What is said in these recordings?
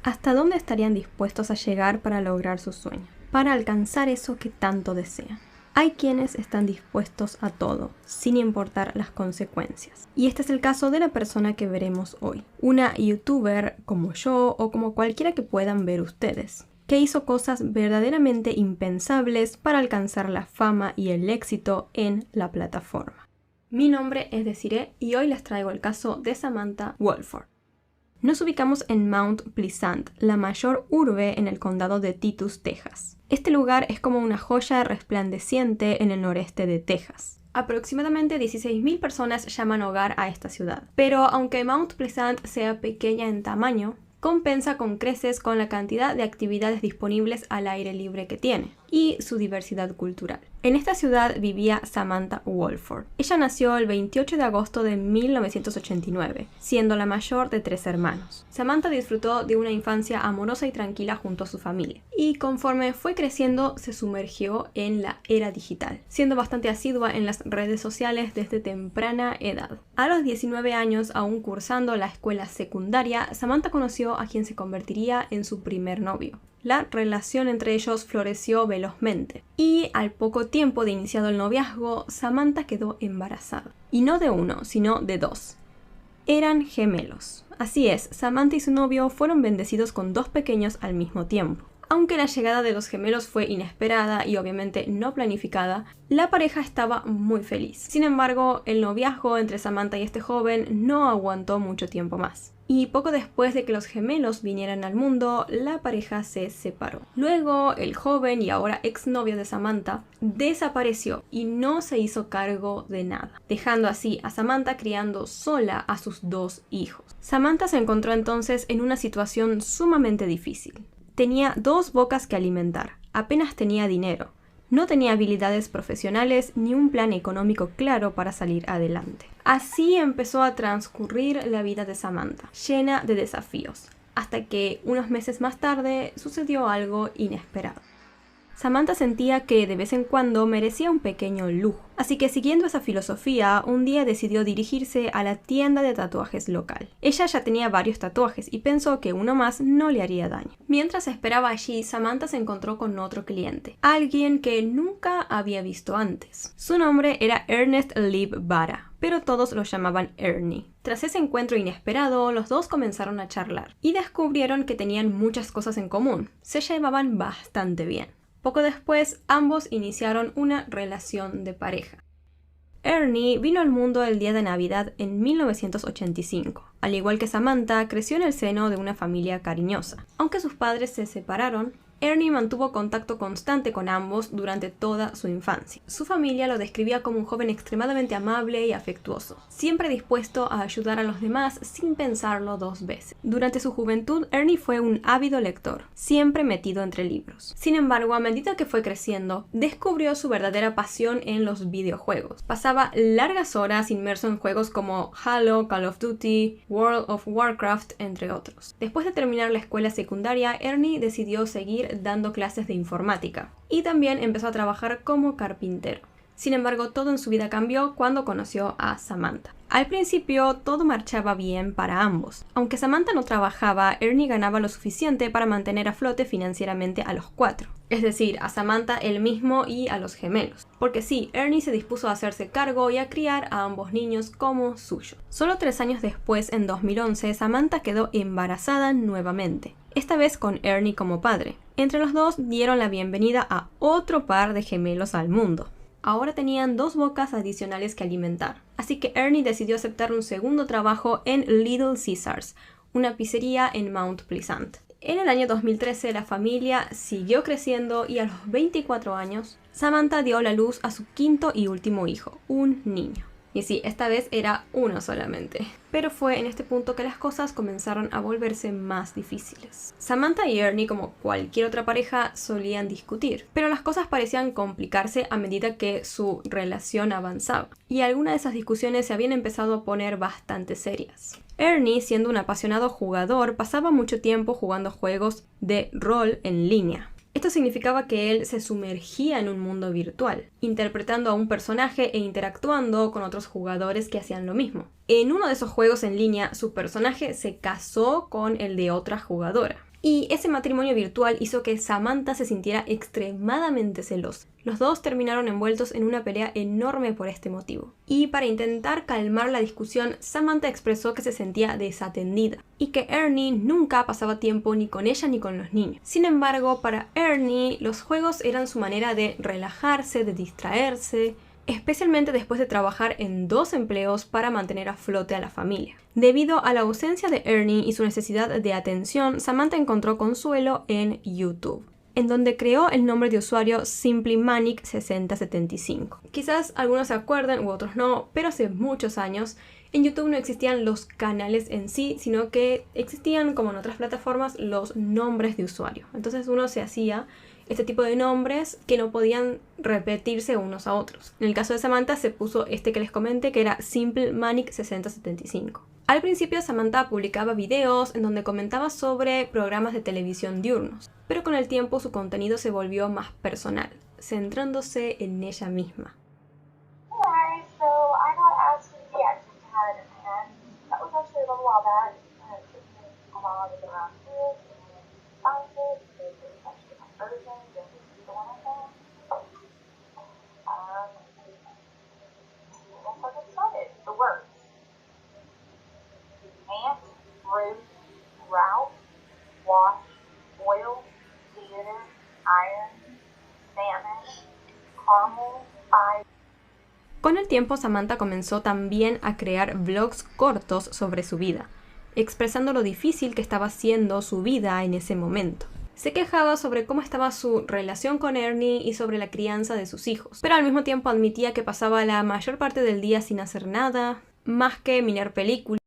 ¿Hasta dónde estarían dispuestos a llegar para lograr su sueño? Para alcanzar eso que tanto desean. Hay quienes están dispuestos a todo, sin importar las consecuencias. Y este es el caso de la persona que veremos hoy. Una youtuber como yo o como cualquiera que puedan ver ustedes, que hizo cosas verdaderamente impensables para alcanzar la fama y el éxito en la plataforma. Mi nombre es Desiree y hoy les traigo el caso de Samantha Woolford. Nos ubicamos en Mount Pleasant, la mayor urbe en el condado de Titus, Texas. Este lugar es como una joya resplandeciente en el noreste de Texas. Aproximadamente 16.000 personas llaman hogar a esta ciudad. Pero aunque Mount Pleasant sea pequeña en tamaño, compensa con creces con la cantidad de actividades disponibles al aire libre que tiene y su diversidad cultural. En esta ciudad vivía Samantha Woolford. Ella nació el 28 de agosto de 1989, siendo la mayor de 3 hermanos. Samantha disfrutó de una infancia amorosa y tranquila junto a su familia, y conforme fue creciendo se sumergió en la era digital, siendo bastante asidua en las redes sociales desde temprana edad. A los 19 años, aún cursando la escuela secundaria, Samantha conoció a quien se convertiría en su primer novio. La relación entre ellos floreció velozmente y al poco tiempo de iniciado el noviazgo, Samantha quedó embarazada. Y no de uno, sino de 2. Eran gemelos. Así es, Samantha y su novio fueron bendecidos con 2 pequeños al mismo tiempo. Aunque la llegada de los gemelos fue inesperada y obviamente no planificada, la pareja estaba muy feliz. Sin embargo, el noviazgo entre Samantha y este joven no aguantó mucho tiempo más. Y poco después de que los gemelos vinieran al mundo, la pareja se separó. Luego, el joven y ahora exnovio de Samantha desapareció y no se hizo cargo de nada, dejando así a Samantha criando sola a sus 2 hijos. Samantha se encontró entonces en una situación sumamente difícil. Tenía 2 bocas que alimentar, apenas tenía dinero, no tenía habilidades profesionales ni un plan económico claro para salir adelante. Así empezó a transcurrir la vida de Samantha, llena de desafíos, hasta que unos meses más tarde sucedió algo inesperado. Samantha sentía que de vez en cuando merecía un pequeño lujo, así que siguiendo esa filosofía, un día decidió dirigirse a la tienda de tatuajes local. Ella ya tenía varios tatuajes y pensó que uno más no le haría daño. Mientras esperaba allí, Samantha se encontró con otro cliente, alguien que nunca había visto antes. Su nombre era Ernest Lieb Vara, pero todos lo llamaban Ernie. Tras ese encuentro inesperado, los 2 comenzaron a charlar y descubrieron que tenían muchas cosas en común. Se llevaban bastante bien. Poco después, ambos iniciaron una relación de pareja. Ernie vino al mundo el día de Navidad en 1985. Al igual que Samantha, creció en el seno de una familia cariñosa. Aunque sus padres se separaron, Ernie mantuvo contacto constante con ambos durante toda su infancia. Su familia lo describía como un joven extremadamente amable y afectuoso, siempre dispuesto a ayudar a los demás sin pensarlo 2 veces. Durante su juventud, Ernie fue un ávido lector, siempre metido entre libros. Sin embargo, a medida que fue creciendo, descubrió su verdadera pasión en los videojuegos. Pasaba largas horas inmerso en juegos como Halo, Call of Duty, World of Warcraft, entre otros. Después de terminar la escuela secundaria, Ernie decidió seguir dando clases de informática y también empezó a trabajar como carpintero. Sin embargo, todo en su vida cambió cuando conoció a Samantha. Al principio, todo marchaba bien para ambos. Aunque Samantha no trabajaba, Ernie ganaba lo suficiente para mantener a flote financieramente a los 4. Es decir, a Samantha él mismo y a los gemelos. Porque sí, Ernie se dispuso a hacerse cargo y a criar a ambos niños como suyo. Solo 3 años después, en 2011, Samantha quedó embarazada nuevamente. Esta vez con Ernie como padre. Entre los 2 dieron la bienvenida a otro par de gemelos al mundo. Ahora tenían 2 bocas adicionales que alimentar, así que Ernie decidió aceptar un segundo trabajo en Little Caesars, una pizzería en Mount Pleasant. En el año 2013 la familia siguió creciendo y a los 24 años, Samantha dio a la luz a su 5º y último hijo, un niño. Y sí, esta vez era uno solamente. Pero fue en este punto que las cosas comenzaron a volverse más difíciles. Samantha y Ernie, como cualquier otra pareja, solían discutir, pero las cosas parecían complicarse a medida que su relación avanzaba. Y algunas de esas discusiones se habían empezado a poner bastante serias. Ernie, siendo un apasionado jugador, pasaba mucho tiempo jugando juegos de rol en línea. Esto significaba que él se sumergía en un mundo virtual, interpretando a un personaje e interactuando con otros jugadores que hacían lo mismo. En uno de esos juegos en línea, su personaje se casó con el de otra jugadora. Y ese matrimonio virtual hizo que Samantha se sintiera extremadamente celosa. Los dos terminaron envueltos en una pelea enorme por este motivo. Y para intentar calmar la discusión, Samantha expresó que se sentía desatendida y que Ernie nunca pasaba tiempo ni con ella ni con los niños. Sin embargo, para Ernie, los juegos eran su manera de relajarse, de distraerse, especialmente después de trabajar en 2 empleos para mantener a flote a la familia. Debido a la ausencia de Ernie y su necesidad de atención, Samantha encontró consuelo en YouTube, en donde creó el nombre de usuario SimplyManic6075. Quizás algunos se acuerden u otros no, pero hace muchos años en YouTube no existían los canales en sí, sino que existían, como en otras plataformas, los nombres de usuario. Entonces uno se hacía este tipo de nombres que no podían repetirse unos a otros. En el caso de Samantha se puso este que les comenté, que era SimplyManic6075. Al principio Samantha publicaba videos en donde comentaba sobre programas de televisión diurnos, pero con el tiempo su contenido se volvió más personal, centrándose en ella misma. Con el tiempo, Samantha comenzó también a crear vlogs cortos sobre su vida, expresando lo difícil que estaba siendo su vida en ese momento. Se quejaba sobre cómo estaba su relación con Ernie y sobre la crianza de sus hijos, pero al mismo tiempo admitía que pasaba la mayor parte del día sin hacer nada, más que mirar películas.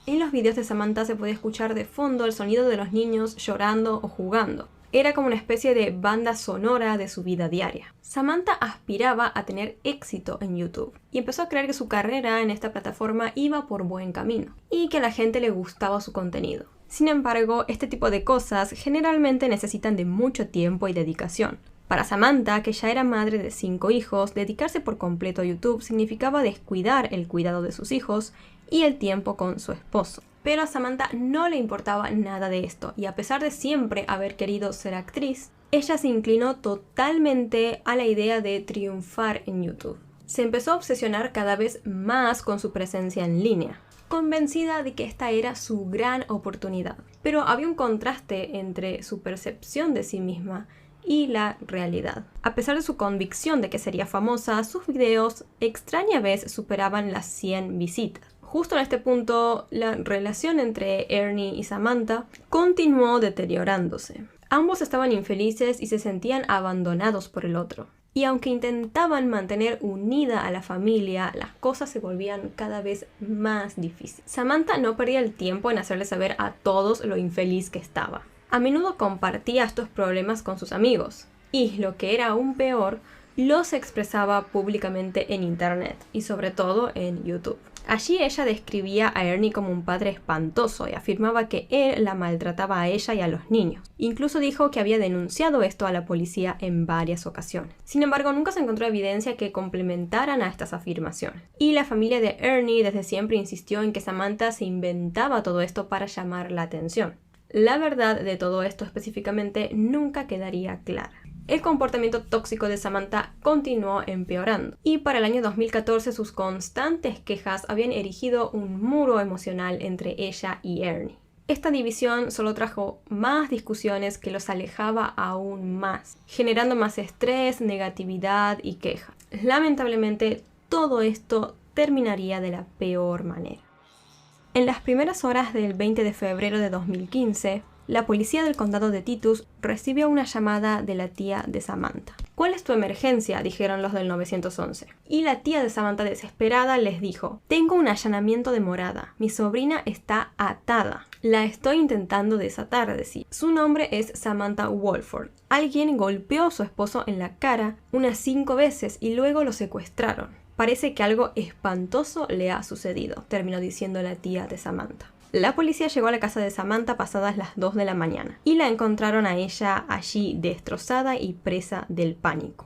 En los videos de Samantha se podía escuchar de fondo el sonido de los niños llorando o jugando. Era como una especie de banda sonora de su vida diaria. Samantha aspiraba a tener éxito en YouTube y empezó a creer que su carrera en esta plataforma iba por buen camino y que a la gente le gustaba su contenido. Sin embargo, este tipo de cosas generalmente necesitan de mucho tiempo y dedicación. Para Samantha, que ya era madre de 5 hijos, dedicarse por completo a YouTube significaba descuidar el cuidado de sus hijos y el tiempo con su esposo. Pero a Samantha no le importaba nada de esto, y a pesar de siempre haber querido ser actriz, ella se inclinó totalmente a la idea de triunfar en YouTube. Se empezó a obsesionar cada vez más con su presencia en línea, convencida de que esta era su gran oportunidad. Pero había un contraste entre su percepción de sí misma y la realidad. A pesar de su convicción de que sería famosa, sus videos extraña vez superaban las 100 visitas. Justo en este punto, la relación entre Ernie y Samantha continuó deteriorándose. Ambos estaban infelices y se sentían abandonados por el otro. Y aunque intentaban mantener unida a la familia, las cosas se volvían cada vez más difíciles. Samantha no perdía el tiempo en hacerle saber a todos lo infeliz que estaba. A menudo compartía estos problemas con sus amigos, y lo que era aún peor, los expresaba públicamente en internet, y sobre todo en YouTube. Allí ella describía a Ernie como un padre espantoso y afirmaba que él la maltrataba a ella y a los niños. Incluso dijo que había denunciado esto a la policía en varias ocasiones. Sin embargo, nunca se encontró evidencia que complementaran a estas afirmaciones. Y la familia de Ernie desde siempre insistió en que Samantha se inventaba todo esto para llamar la atención. La verdad de todo esto específicamente nunca quedaría clara. El comportamiento tóxico de Samantha continuó empeorando, y para el año 2014 sus constantes quejas habían erigido un muro emocional entre ella y Ernie. Esta división solo trajo más discusiones que los alejaba aún más, generando más estrés, negatividad y quejas. Lamentablemente, todo esto terminaría de la peor manera. En las primeras horas del 20 de febrero de 2015, la policía del condado de Titus recibió una llamada de la tía de Samantha. ¿Cuál es tu emergencia?, dijeron los del 911. Y la tía de Samantha, desesperada, les dijo: tengo un allanamiento de morada. Mi sobrina está atada. La estoy intentando desatar, decía. Su nombre es Samantha Woolford. Alguien golpeó a su esposo en la cara unas 5 veces y luego lo secuestraron. Parece que algo espantoso le ha sucedido, terminó diciendo la tía de Samantha. La policía llegó a la casa de Samantha pasadas las 2 de la mañana y la encontraron a ella allí destrozada y presa del pánico.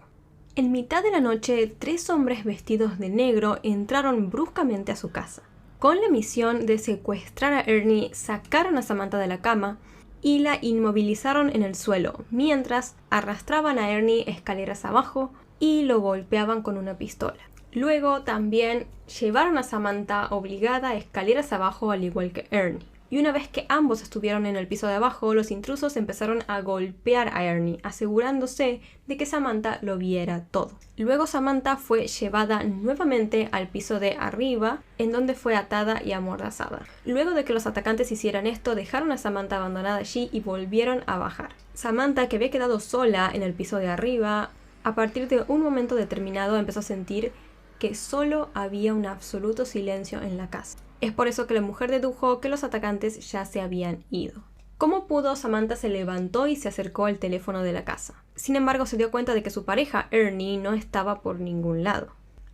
En mitad de la noche, 3 hombres vestidos de negro entraron bruscamente a su casa. Con la misión de secuestrar a Ernie, sacaron a Samantha de la cama y la inmovilizaron en el suelo, mientras arrastraban a Ernie escaleras abajo y lo golpeaban con una pistola. Luego también llevaron a Samantha obligada a escaleras abajo, al igual que Ernie. Y una vez que ambos estuvieron en el piso de abajo, los intrusos empezaron a golpear a Ernie, asegurándose de que Samantha lo viera todo. Luego Samantha fue llevada nuevamente al piso de arriba, en donde fue atada y amordazada. Luego de que los atacantes hicieran esto, dejaron a Samantha abandonada allí y volvieron a bajar. Samantha, que había quedado sola en el piso de arriba, a partir de un momento determinado empezó a sentir que solo había un absoluto silencio en la casa. Es por eso que la mujer dedujo que los atacantes ya se habían ido. ¿Cómo pudo? Samantha se levantó y se acercó al teléfono de la casa. Sin embargo, se dio cuenta de que su pareja, Ernie, no estaba por ningún lado.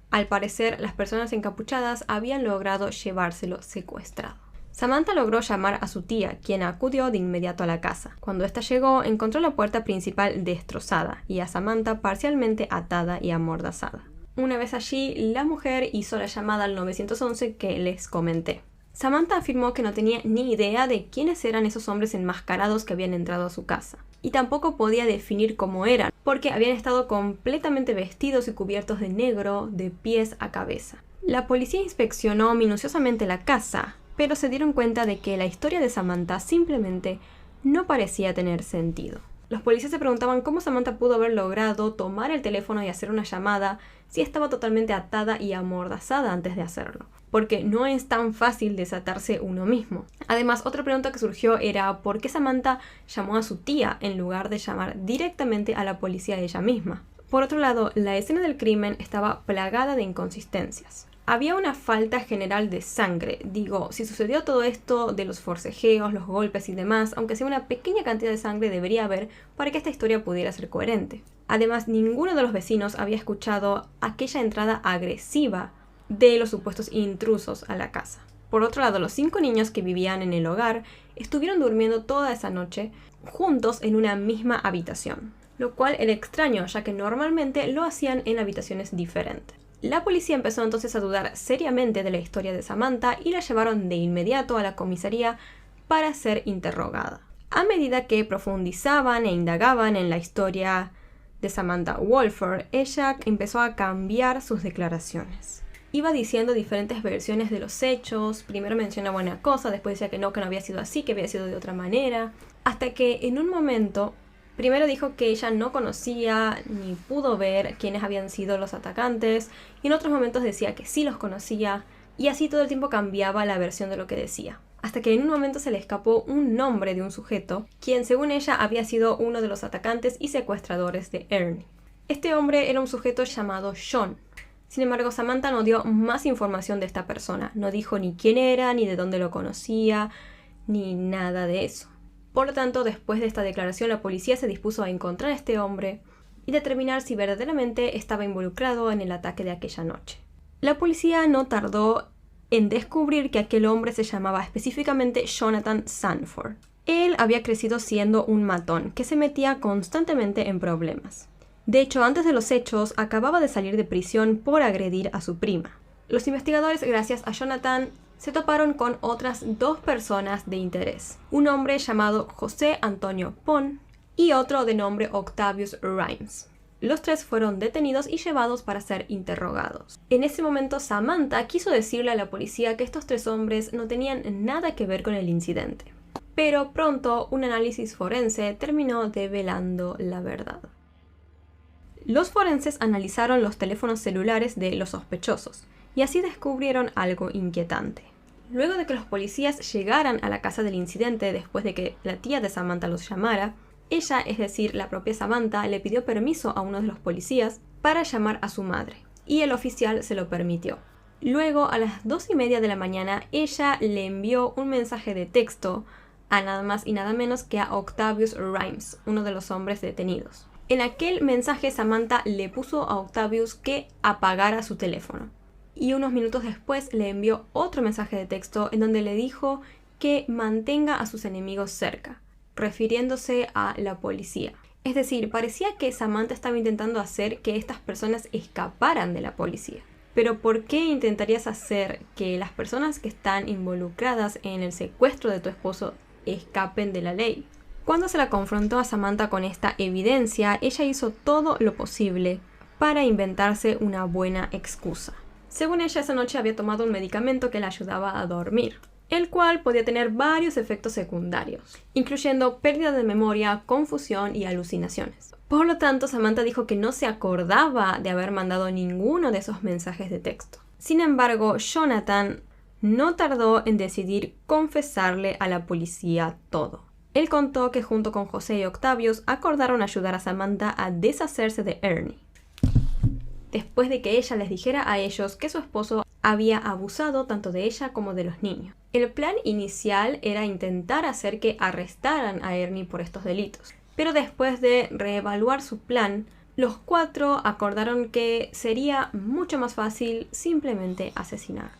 Al parecer, las personas encapuchadas habían logrado llevárselo secuestrado. Samantha logró llamar a su tía, quien acudió de inmediato a la casa. Cuando ésta llegó, encontró la puerta principal destrozada y a Samantha parcialmente atada y amordazada. Una vez allí, la mujer hizo la llamada al 911 que les comenté. Samantha afirmó que no tenía ni idea de quiénes eran esos hombres enmascarados que habían entrado a su casa. Y tampoco podía definir cómo eran, porque habían estado completamente vestidos y cubiertos de negro de pies a cabeza. La policía inspeccionó minuciosamente la casa, pero se dieron cuenta de que la historia de Samantha simplemente no parecía tener sentido. Los policías se preguntaban cómo Samantha pudo haber logrado tomar el teléfono y hacer una llamada si estaba totalmente atada y amordazada antes de hacerlo, porque no es tan fácil desatarse uno mismo. Además, otra pregunta que surgió era ¿por qué Samantha llamó a su tía en lugar de llamar directamente a la policía ella misma? Por otro lado, la escena del crimen estaba plagada de inconsistencias. Había una falta general de sangre. Digo, si sucedió todo esto de los forcejeos, los golpes y demás, aunque sea una pequeña cantidad de sangre debería haber para que esta historia pudiera ser coherente. Además, ninguno de los vecinos había escuchado aquella entrada agresiva de los supuestos intrusos a la casa. Por otro lado, los 5 niños que vivían en el hogar estuvieron durmiendo toda esa noche juntos en una misma habitación, lo cual era extraño, ya que normalmente lo hacían en habitaciones diferentes. La policía empezó entonces a dudar seriamente de la historia de Samantha y la llevaron de inmediato a la comisaría para ser interrogada. A medida que profundizaban e indagaban en la historia de Samantha Woolford, ella empezó a cambiar sus declaraciones. Iba diciendo diferentes versiones de los hechos, primero mencionaba una cosa, después decía que no había sido así, que había sido de otra manera, hasta que en un momento primero dijo que ella no conocía ni pudo ver quiénes habían sido los atacantes, y en otros momentos decía que sí los conocía, y así todo el tiempo cambiaba la versión de lo que decía. Hasta que en un momento se le escapó un nombre de un sujeto, quien según ella había sido uno de los atacantes y secuestradores de Ernie. Este hombre era un sujeto llamado John. Sin embargo, Samantha no dio más información de esta persona, no dijo ni quién era, ni de dónde lo conocía, ni nada de eso. Por lo tanto, después de esta declaración, la policía se dispuso a encontrar a este hombre y determinar si verdaderamente estaba involucrado en el ataque de aquella noche. La policía no tardó en descubrir que aquel hombre se llamaba específicamente Jonathan Sanford. Él había crecido siendo un matón que se metía constantemente en problemas. De hecho, antes de los hechos, acababa de salir de prisión por agredir a su prima. Los investigadores, gracias a Jonathan, se toparon con otras 2 personas de interés. Un hombre llamado José Antonio Pon y otro de nombre Octavius Rimes. Los 3 fueron detenidos y llevados para ser interrogados. En ese momento, Samantha quiso decirle a la policía que estos 3 hombres no tenían nada que ver con el incidente. Pero pronto, un análisis forense terminó develando la verdad. Los forenses analizaron los teléfonos celulares de los sospechosos y así descubrieron algo inquietante. Luego de que los policías llegaran a la casa del incidente después de que la tía de Samantha los llamara, Ella, es decir, la propia Samantha, le pidió permiso a uno de los policías para llamar a su madre, y el oficial se lo permitió. Luego, a las 2:30 de la mañana, ella le envió un mensaje de texto a nada más y nada menos que a Octavius Rimes, uno de los hombres detenidos. En aquel mensaje, Samantha le puso a Octavius que apagara su teléfono. Y unos minutos después le envió otro mensaje de texto en donde le dijo que mantenga a sus enemigos cerca, refiriéndose a la policía. Es decir, parecía que Samantha estaba intentando hacer que estas personas escaparan de la policía. Pero ¿por qué intentarías hacer que las personas que están involucradas en el secuestro de tu esposo escapen de la ley? Cuando se la confrontó a Samantha con esta evidencia, ella hizo todo lo posible para inventarse una buena excusa. Según ella, esa noche había tomado un medicamento que la ayudaba a dormir, el cual podía tener varios efectos secundarios, incluyendo pérdida de memoria, confusión y alucinaciones. Por lo tanto, Samantha dijo que no se acordaba de haber mandado ninguno de esos mensajes de texto. Sin embargo, Jonathan no tardó en decidir confesarle a la policía todo. Él contó que junto con José y Octavius acordaron ayudar a Samantha a deshacerse de Ernie, después de que ella les dijera a ellos que su esposo había abusado tanto de ella como de los niños. El plan inicial era intentar hacer que arrestaran a Ernie por estos delitos, pero después de reevaluar su plan, los cuatro acordaron que sería mucho más fácil simplemente asesinar.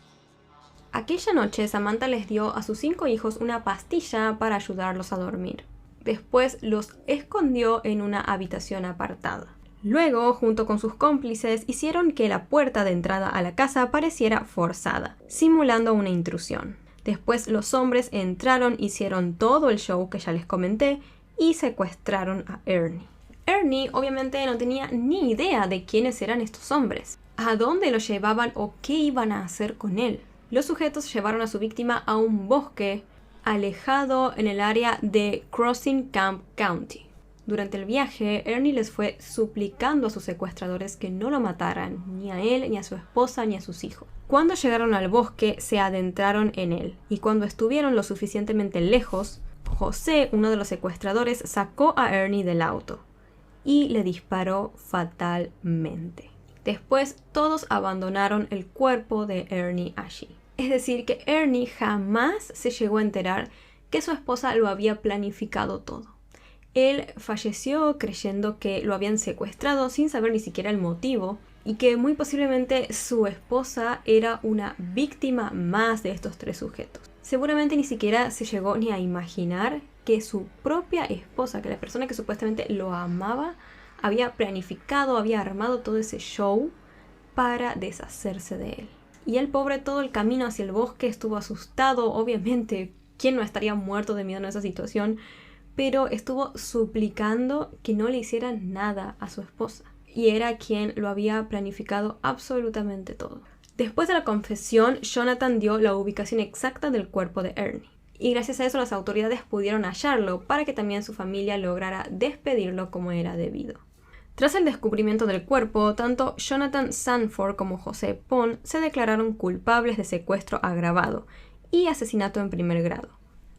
Aquella noche, Samantha les dio a sus 5 hijos una pastilla para ayudarlos a dormir. Después los escondió en una habitación apartada. Luego, junto con sus cómplices, hicieron que la puerta de entrada a la casa pareciera forzada, simulando una intrusión. Después los hombres entraron, hicieron todo el show que ya les comenté y secuestraron a Ernie. Ernie obviamente no tenía ni idea de quiénes eran estos hombres, a dónde lo llevaban o qué iban a hacer con él. Los sujetos llevaron a su víctima a un bosque alejado en el área de Crossing Camp County. Durante el viaje, Ernie les fue suplicando a sus secuestradores que no lo mataran, ni a él, ni a su esposa, ni a sus hijos. Cuando llegaron al bosque, se adentraron en él, y cuando estuvieron lo suficientemente lejos, José, uno de los secuestradores, sacó a Ernie del auto y le disparó fatalmente. Después, todos abandonaron el cuerpo de Ernie allí. Es decir, que Ernie jamás se llegó a enterar que su esposa lo había planificado todo. Él falleció creyendo que lo habían secuestrado sin saber ni siquiera el motivo y que muy posiblemente su esposa era una víctima más de estos 3 sujetos. Seguramente ni siquiera se llegó ni a imaginar que su propia esposa, que la persona que supuestamente lo amaba, había planificado, había armado todo ese show para deshacerse de él. Y el pobre todo el camino hacia el bosque estuvo asustado, obviamente, ¿quién no estaría muerto de miedo en esa situación? Pero estuvo suplicando que no le hicieran nada a su esposa. Y era quien lo había planificado absolutamente todo. Después de la confesión, Jonathan dio la ubicación exacta del cuerpo de Ernie. Y gracias a eso las autoridades pudieron hallarlo para que también su familia lograra despedirlo como era debido. Tras el descubrimiento del cuerpo, tanto Jonathan Sanford como José Pon se declararon culpables de secuestro agravado y asesinato en primer grado.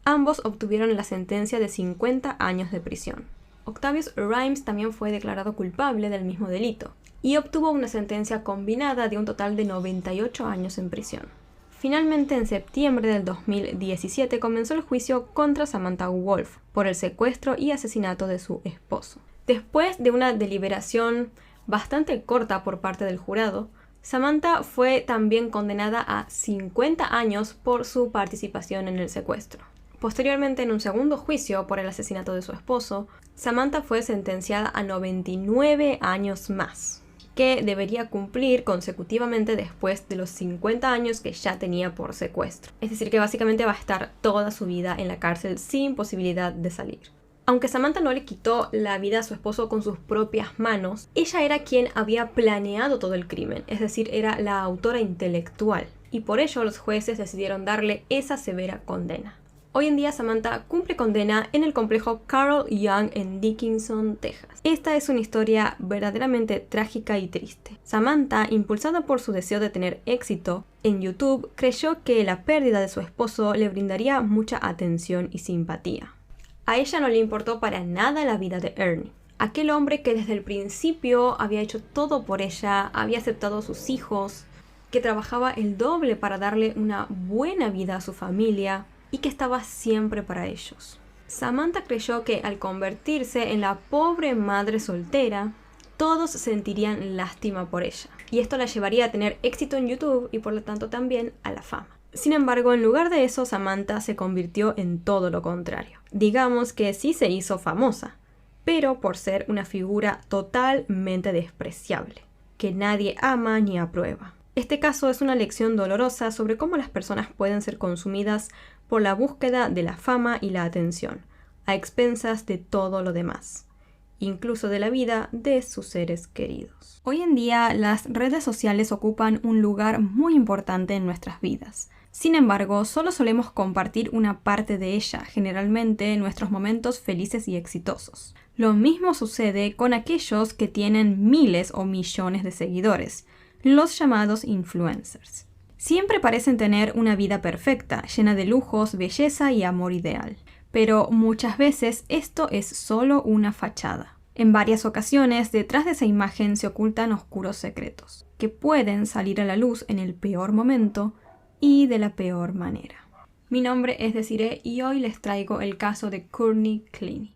Ambos obtuvieron la sentencia de 50 años de prisión. Octavius Rimes también fue declarado culpable del mismo delito y obtuvo una sentencia combinada de un total de 98 años en prisión. Finalmente, en septiembre del 2017 comenzó el juicio contra Samantha Wolf por el secuestro y asesinato de su esposo. Después de una deliberación bastante corta por parte del jurado, Samantha fue también condenada a 50 años por su participación en el secuestro. Posteriormente, en un segundo juicio por el asesinato de su esposo, Samantha fue sentenciada a 99 años más, que debería cumplir consecutivamente después de los 50 años que ya tenía por secuestro. Es decir, que básicamente va a estar toda su vida en la cárcel sin posibilidad de salir. Aunque Samantha no le quitó la vida a su esposo con sus propias manos, ella era quien había planeado todo el crimen, es decir, era la autora intelectual, y por ello los jueces decidieron darle esa severa condena. Hoy en día Samantha cumple condena en el complejo Carl Young en Dickinson, Texas. Esta es una historia verdaderamente trágica y triste. Samantha, impulsada por su deseo de tener éxito en YouTube, creyó que la pérdida de su esposo le brindaría mucha atención y simpatía. A ella no le importó para nada la vida de Ernie. Aquel hombre que desde el principio había hecho todo por ella, había aceptado a sus hijos, que trabajaba el doble para darle una buena vida a su familia y que estaba siempre para ellos. Samantha creyó que al convertirse en la pobre madre soltera, todos sentirían lástima por ella. Y esto la llevaría a tener éxito en YouTube y por lo tanto también a la fama. Sin embargo, en lugar de eso, Samantha se convirtió en todo lo contrario. Digamos que sí se hizo famosa, pero por ser una figura totalmente despreciable, que nadie ama ni aprueba. Este caso es una lección dolorosa sobre cómo las personas pueden ser consumidas por la búsqueda de la fama y la atención, a expensas de todo lo demás, incluso de la vida de sus seres queridos. Hoy en día, las redes sociales ocupan un lugar muy importante en nuestras vidas. Sin embargo, solo solemos compartir una parte de ella, generalmente en nuestros momentos felices y exitosos. Lo mismo sucede con aquellos que tienen miles o millones de seguidores, los llamados influencers. Siempre parecen tener una vida perfecta, llena de lujos, belleza y amor ideal. Pero muchas veces esto es solo una fachada. En varias ocasiones, detrás de esa imagen se ocultan oscuros secretos, que pueden salir a la luz en el peor momento y de la peor manera. Mi nombre es Desiree y hoy les traigo el caso de Courtney Clenny.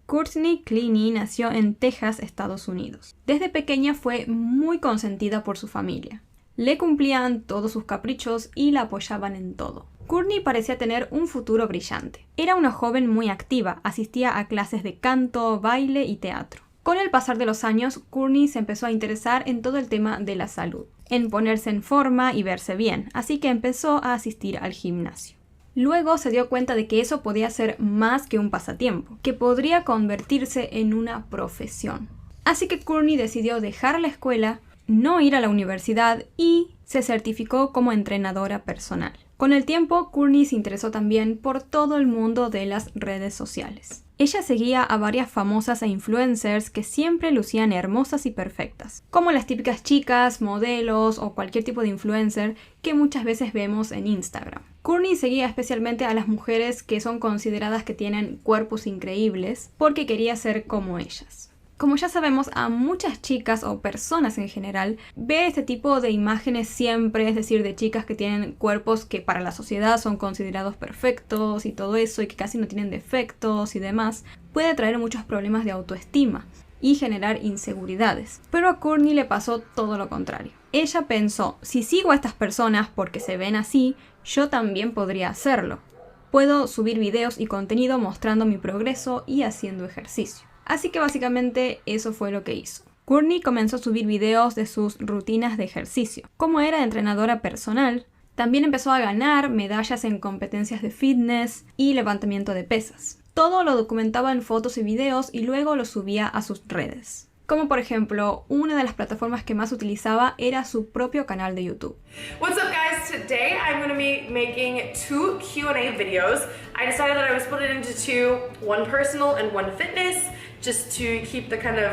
Courtney Clenny nació en Texas, Estados Unidos. Desde pequeña fue muy consentida por su familia. Le cumplían todos sus caprichos y la apoyaban en todo. Courtney parecía tener un futuro brillante. Era una joven muy activa, asistía a clases de canto, baile y teatro. Con el pasar de los años, Courtney se empezó a interesar en todo el tema de la salud, en ponerse en forma y verse bien, así que empezó a asistir al gimnasio. Luego se dio cuenta de que eso podía ser más que un pasatiempo, que podría convertirse en una profesión. Así que Courtney decidió dejar la escuela, no ir a la universidad y se certificó como entrenadora personal. Con el tiempo, Courtney se interesó también por todo el mundo de las redes sociales. Ella seguía a varias famosas e influencers que siempre lucían hermosas y perfectas, como las típicas chicas, modelos o cualquier tipo de influencer que muchas veces vemos en Instagram. Courtney seguía especialmente a las mujeres que son consideradas que tienen cuerpos increíbles porque quería ser como ellas. Como ya sabemos, a muchas chicas o personas en general ver este tipo de imágenes siempre, es decir, de chicas que tienen cuerpos que para la sociedad son considerados perfectos y todo eso y que casi no tienen defectos y demás, puede traer muchos problemas de autoestima y generar inseguridades. Pero a Courtney le pasó todo lo contrario. Ella pensó, si sigo a estas personas porque se ven así, yo también podría hacerlo. Puedo subir videos y contenido mostrando mi progreso y haciendo ejercicio. Así que básicamente eso fue lo que hizo. Courtney comenzó a subir videos de sus rutinas de ejercicio. Como era entrenadora personal, también empezó a ganar medallas en competencias de fitness y levantamiento de pesas. Todo lo documentaba en fotos y videos y luego lo subía a sus redes. Como por ejemplo, una de las plataformas que más utilizaba era su propio canal de YouTube. What's up guys, today I'm going to be making 2 Q&A videos. I decided that I would split it into 2, one personal and one fitness, just to keep the kind of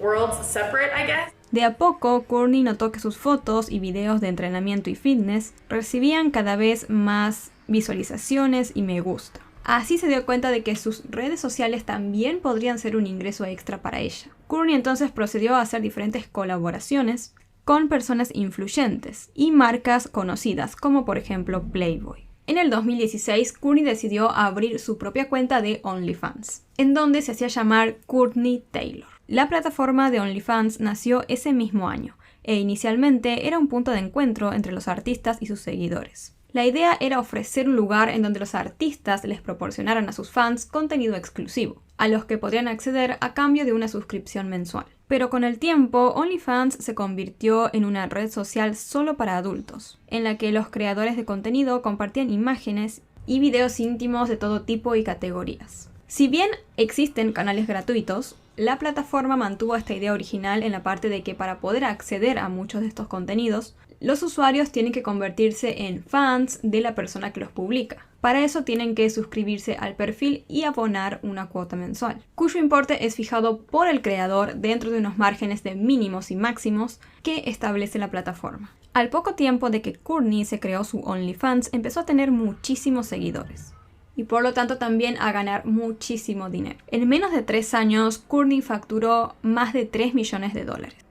worlds separate, I guess. De a poco, Courtney notó que sus fotos y videos de entrenamiento y fitness recibían cada vez más visualizaciones y me gusta. Así se dio cuenta de que sus redes sociales también podrían ser un ingreso extra para ella. Courtney entonces procedió a hacer diferentes colaboraciones con personas influyentes y marcas conocidas, como por ejemplo Playboy. En el 2016, Courtney decidió abrir su propia cuenta de OnlyFans, en donde se hacía llamar Courtney Taylor. La plataforma de OnlyFans nació ese mismo año, e inicialmente era un punto de encuentro entre los artistas y sus seguidores. La idea era ofrecer un lugar en donde los artistas les proporcionaran a sus fans contenido exclusivo, a los que podrían acceder a cambio de una suscripción mensual. Pero con el tiempo, OnlyFans se convirtió en una red social solo para adultos, en la que los creadores de contenido compartían imágenes y videos íntimos de todo tipo y categorías. Si bien existen canales gratuitos, la plataforma mantuvo esta idea original en la parte de que para poder acceder a muchos de estos contenidos, los usuarios tienen que convertirse en fans de la persona que los publica. Para eso tienen que suscribirse al perfil y abonar una cuota mensual, cuyo importe es fijado por el creador dentro de unos márgenes de mínimos y máximos que establece la plataforma. Al poco tiempo de que Courtney se creó su OnlyFans, empezó a tener muchísimos seguidores. y por lo tanto también a ganar muchísimo dinero. En menos de 3 años, Kourtney facturó más de $3 millones.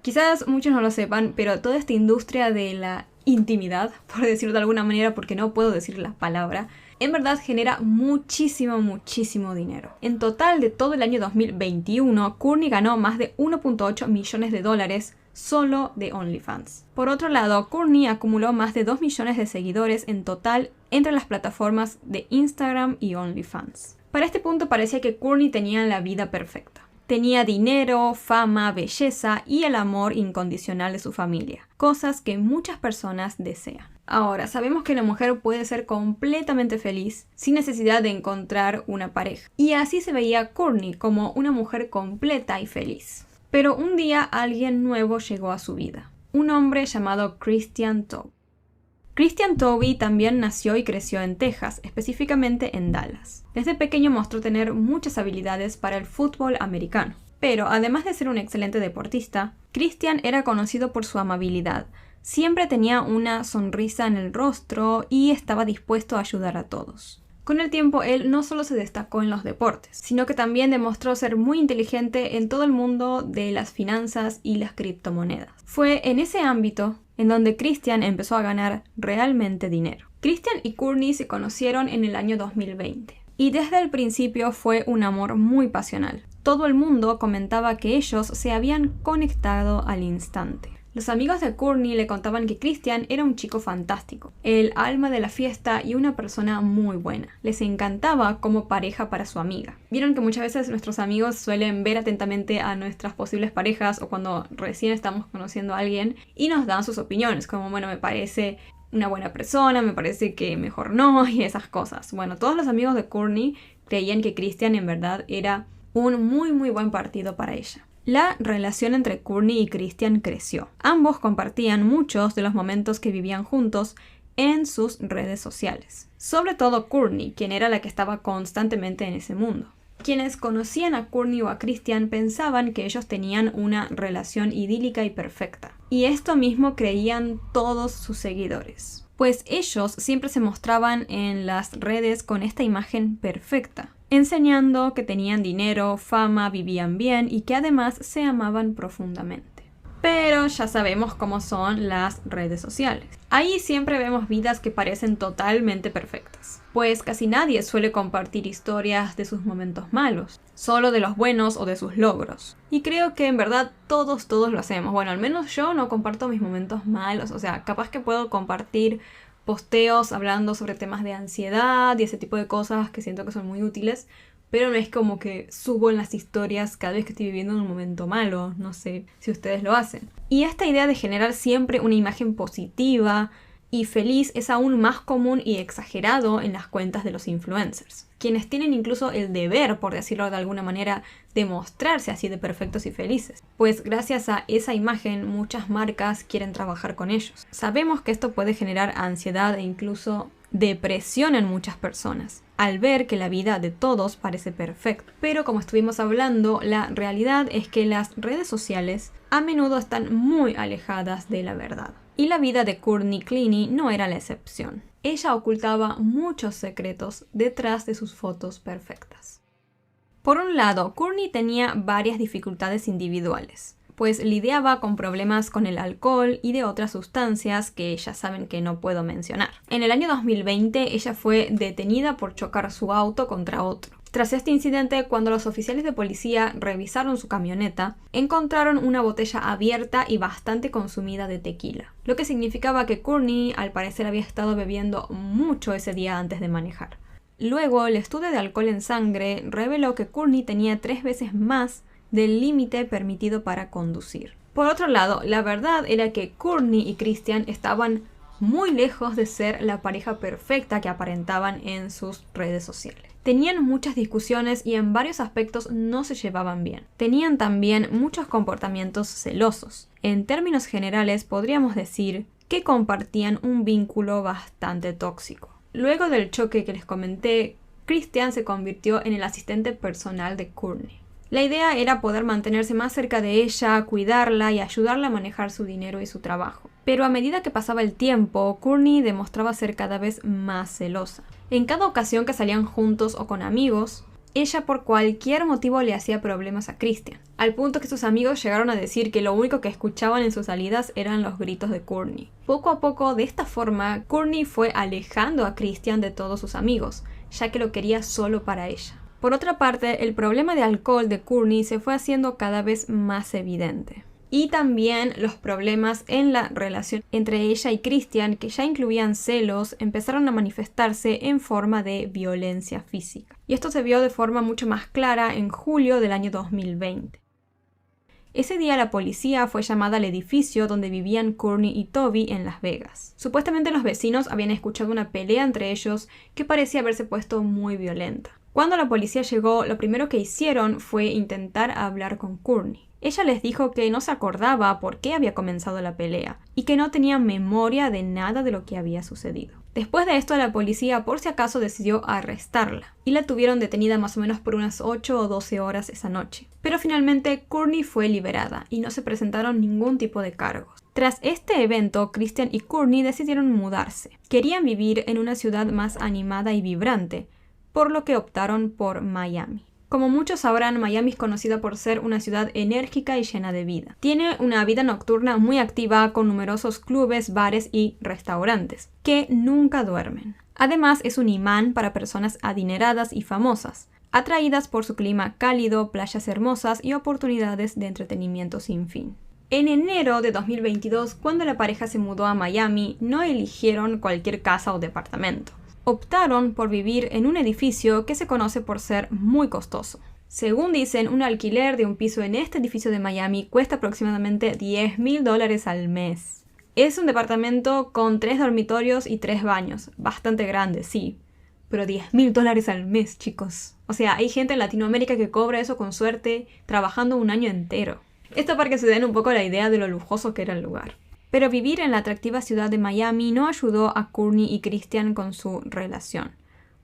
Quizás muchos no lo sepan, pero toda esta industria de la intimidad, por decirlo de alguna manera, porque no puedo decir la palabra, en verdad genera muchísimo dinero. En total, de todo el año 2021, Kourtney ganó más de $1.8 millones solo de OnlyFans. Por otro lado, Kourtney acumuló más de 2 millones de seguidores en total entre las plataformas de Instagram y OnlyFans. Para este punto parecía que Kourtney tenía la vida perfecta. Tenía dinero, fama, belleza y el amor incondicional de su familia, cosas que muchas personas desean. Ahora, sabemos que la mujer puede ser completamente feliz sin necesidad de encontrar una pareja. Y así se veía Kourtney, como una mujer completa y feliz. Pero un día alguien nuevo llegó a su vida, un hombre llamado Christian Taube. Christian Taube también nació y creció en Texas, específicamente en Dallas. Desde pequeño mostró tener muchas habilidades para el fútbol americano. Pero además de ser un excelente deportista, Christian era conocido por su amabilidad. Siempre tenía una sonrisa en el rostro y estaba dispuesto a ayudar a todos. Con el tiempo, él no solo se destacó en los deportes, sino que también demostró ser muy inteligente en todo el mundo de las finanzas y las criptomonedas. Fue en ese ámbito en donde Christian empezó a ganar realmente dinero. Christian y Kourtney se conocieron en el año 2020 y desde el principio fue un amor muy pasional. Todo el mundo comentaba que ellos se habían conectado al instante. Los amigos de Kourtney le contaban que Christian era un chico fantástico, el alma de la fiesta y una persona muy buena. Les encantaba como pareja para su amiga. Vieron que muchas veces nuestros amigos suelen ver atentamente a nuestras posibles parejas o cuando recién estamos conociendo a alguien y nos dan sus opiniones, como bueno, me parece una buena persona, me parece que mejor no y esas cosas. Bueno, todos los amigos de Kourtney creían que Christian en verdad era un muy buen partido para ella. La relación entre Kourtney y Christian creció. Ambos compartían muchos de los momentos que vivían juntos en sus redes sociales. Sobre todo Kourtney, quien era la que estaba constantemente en ese mundo. Quienes conocían a Kourtney o a Christian pensaban que ellos tenían una relación idílica y perfecta. Y esto mismo creían todos sus seguidores. Pues ellos siempre se mostraban en las redes con esta imagen perfecta, enseñando que tenían dinero, fama, vivían bien y que además se amaban profundamente. Pero ya sabemos cómo son las redes sociales. Ahí siempre vemos vidas que parecen totalmente perfectas, pues casi nadie suele compartir historias de sus momentos malos, solo de los buenos o de sus logros. Y creo que en verdad todos lo hacemos. Bueno, al menos yo no comparto mis momentos malos, o sea, capaz que puedo compartir posteos hablando sobre temas de ansiedad y ese tipo de cosas que siento que son muy útiles, pero no es como que subo en las historias cada vez que estoy viviendo un momento malo. No sé si ustedes lo hacen. Y esta idea de generar siempre una imagen positiva y feliz es aún más común y exagerado en las cuentas de los influencers, quienes tienen incluso el deber, por decirlo de alguna manera, de mostrarse así de perfectos y felices, pues gracias a esa imagen muchas marcas quieren trabajar con ellos. Sabemos que esto puede generar ansiedad e incluso depresión en muchas personas, al ver que la vida de todos parece perfecta. Pero como estuvimos hablando, la realidad es que las redes sociales a menudo están muy alejadas de la verdad. Y la vida de Kourtney Cleaney no era la excepción. Ella ocultaba muchos secretos detrás de sus fotos perfectas. Por un lado, Kourtney tenía varias dificultades individuales, pues lidiaba con problemas con el alcohol y de otras sustancias que ya saben que no puedo mencionar. En el año 2020, ella fue detenida por chocar su auto contra otro. Tras este incidente, cuando los oficiales de policía revisaron su camioneta, encontraron una botella abierta y bastante consumida de tequila, lo que significaba que Kourtney al parecer había estado bebiendo mucho ese día antes de manejar. Luego, el estudio de alcohol en sangre reveló que Kourtney tenía 3 veces más del límite permitido para conducir. Por otro lado, la verdad era que Kourtney y Christian estaban muy lejos de ser la pareja perfecta que aparentaban en sus redes sociales. Tenían muchas discusiones y en varios aspectos no se llevaban bien. Tenían también muchos comportamientos celosos. En términos generales podríamos decir que compartían un vínculo bastante tóxico. Luego del choque que les comenté, Christian se convirtió en el asistente personal de Kourtney. La idea era poder mantenerse más cerca de ella, cuidarla y ayudarla a manejar su dinero y su trabajo. Pero a medida que pasaba el tiempo, Courtney demostraba ser cada vez más celosa. En cada ocasión que salían juntos o con amigos, ella por cualquier motivo le hacía problemas a Christian, al punto que sus amigos llegaron a decir que lo único que escuchaban en sus salidas eran los gritos de Courtney. Poco a poco, de esta forma, Courtney fue alejando a Christian de todos sus amigos, ya que lo quería solo para ella. Por otra parte, el problema de alcohol de Courtney se fue haciendo cada vez más evidente. Y también los problemas en la relación entre ella y Christian, que ya incluían celos, empezaron a manifestarse en forma de violencia física. Y esto se vio de forma mucho más clara en julio del año 2020. Ese día la policía fue llamada al edificio donde vivían Courtney y Toby en Las Vegas. Supuestamente los vecinos habían escuchado una pelea entre ellos que parecía haberse puesto muy violenta. Cuando la policía llegó, lo primero que hicieron fue intentar hablar con Courtney. Ella les dijo que no se acordaba por qué había comenzado la pelea y que no tenía memoria de nada de lo que había sucedido. Después de esto, la policía por si acaso decidió arrestarla y la tuvieron detenida más o menos por unas 8 o 12 horas esa noche. Pero finalmente Courtney fue liberada y no se presentaron ningún tipo de cargos. Tras este evento, Christian y Courtney decidieron mudarse. Querían vivir en una ciudad más animada y vibrante, por lo que optaron por Miami. Como muchos sabrán, Miami es conocida por ser una ciudad enérgica y llena de vida. Tiene una vida nocturna muy activa con numerosos clubes, bares y restaurantes, que nunca duermen. Además, es un imán para personas adineradas y famosas, atraídas por su clima cálido, playas hermosas y oportunidades de entretenimiento sin fin. En enero de 2022, cuando la pareja se mudó a Miami, no eligieron cualquier casa o departamento. Optaron por vivir en un edificio que se conoce por ser muy costoso. Según dicen, un alquiler de un piso en este edificio de Miami cuesta aproximadamente $10,000 al mes. Es un departamento con 3 dormitorios y 3 baños. Bastante grande, sí. Pero $10,000 al mes, chicos. O sea, hay gente en Latinoamérica que cobra eso con suerte trabajando un año entero. Esto para que se den un poco la idea de lo lujoso que era el lugar. Pero vivir en la atractiva ciudad de Miami no ayudó a Courtney y Christian con su relación,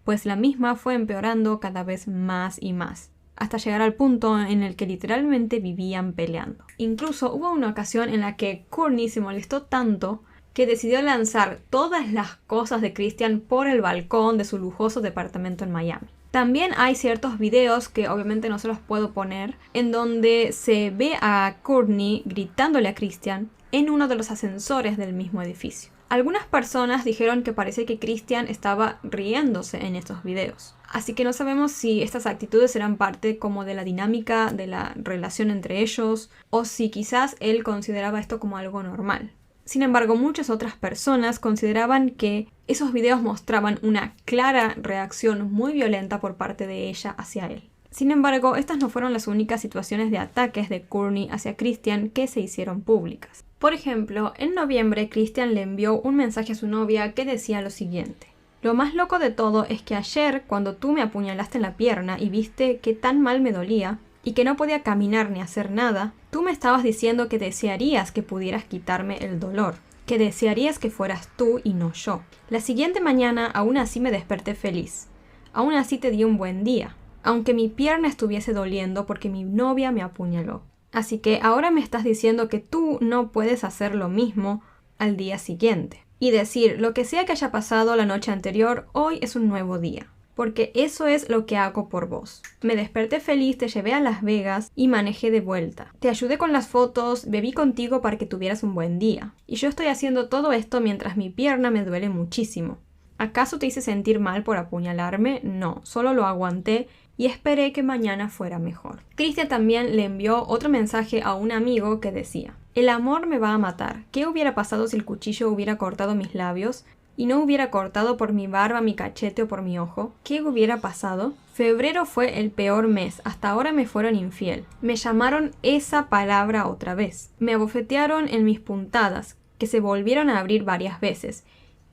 pues la misma fue empeorando cada vez más y más, hasta llegar al punto en el que literalmente vivían peleando. Incluso hubo una ocasión en la que Courtney se molestó tanto que decidió lanzar todas las cosas de Christian por el balcón de su lujoso departamento en Miami. También hay ciertos videos, que obviamente no se los puedo poner, en donde se ve a Courtney gritándole a Christian en uno de los ascensores del mismo edificio. Algunas personas dijeron que parece que Christian estaba riéndose en estos videos. Así que no sabemos si estas actitudes eran parte como de la dinámica de la relación entre ellos, o si quizás él consideraba esto como algo normal. Sin embargo, muchas otras personas consideraban que esos videos mostraban una clara reacción muy violenta por parte de ella hacia él. Sin embargo, estas no fueron las únicas situaciones de ataques de Courtney hacia Christian que se hicieron públicas. Por ejemplo, en noviembre Christian le envió un mensaje a su novia que decía lo siguiente: "Lo más loco de todo es que ayer, cuando tú me apuñalaste en la pierna y viste que tan mal me dolía, y que no podía caminar ni hacer nada, tú me estabas diciendo que desearías que pudieras quitarme el dolor, que desearías que fueras tú y no yo. La siguiente mañana aún así me desperté feliz. Aún así te di un buen día, aunque mi pierna estuviese doliendo porque mi novia me apuñaló. Así que ahora me estás diciendo que tú no puedes hacer lo mismo al día siguiente. Y decir, lo que sea que haya pasado la noche anterior, hoy es un nuevo día. Porque eso es lo que hago por vos. Me desperté feliz, te llevé a Las Vegas y manejé de vuelta. Te ayudé con las fotos, bebí contigo para que tuvieras un buen día. Y yo estoy haciendo todo esto mientras mi pierna me duele muchísimo. ¿Acaso te hice sentir mal por apuñalarme? No, solo lo aguanté y esperé que mañana fuera mejor". Christian también le envió otro mensaje a un amigo que decía: "El amor me va a matar. ¿Qué hubiera pasado si el cuchillo hubiera cortado mis labios y no hubiera cortado por mi barba, mi cachete o por mi ojo? ¿Qué hubiera pasado? Febrero fue el peor mes. Hasta ahora me fueron infiel. Me llamaron esa palabra otra vez. Me abofetearon en mis puntadas, que se volvieron a abrir varias veces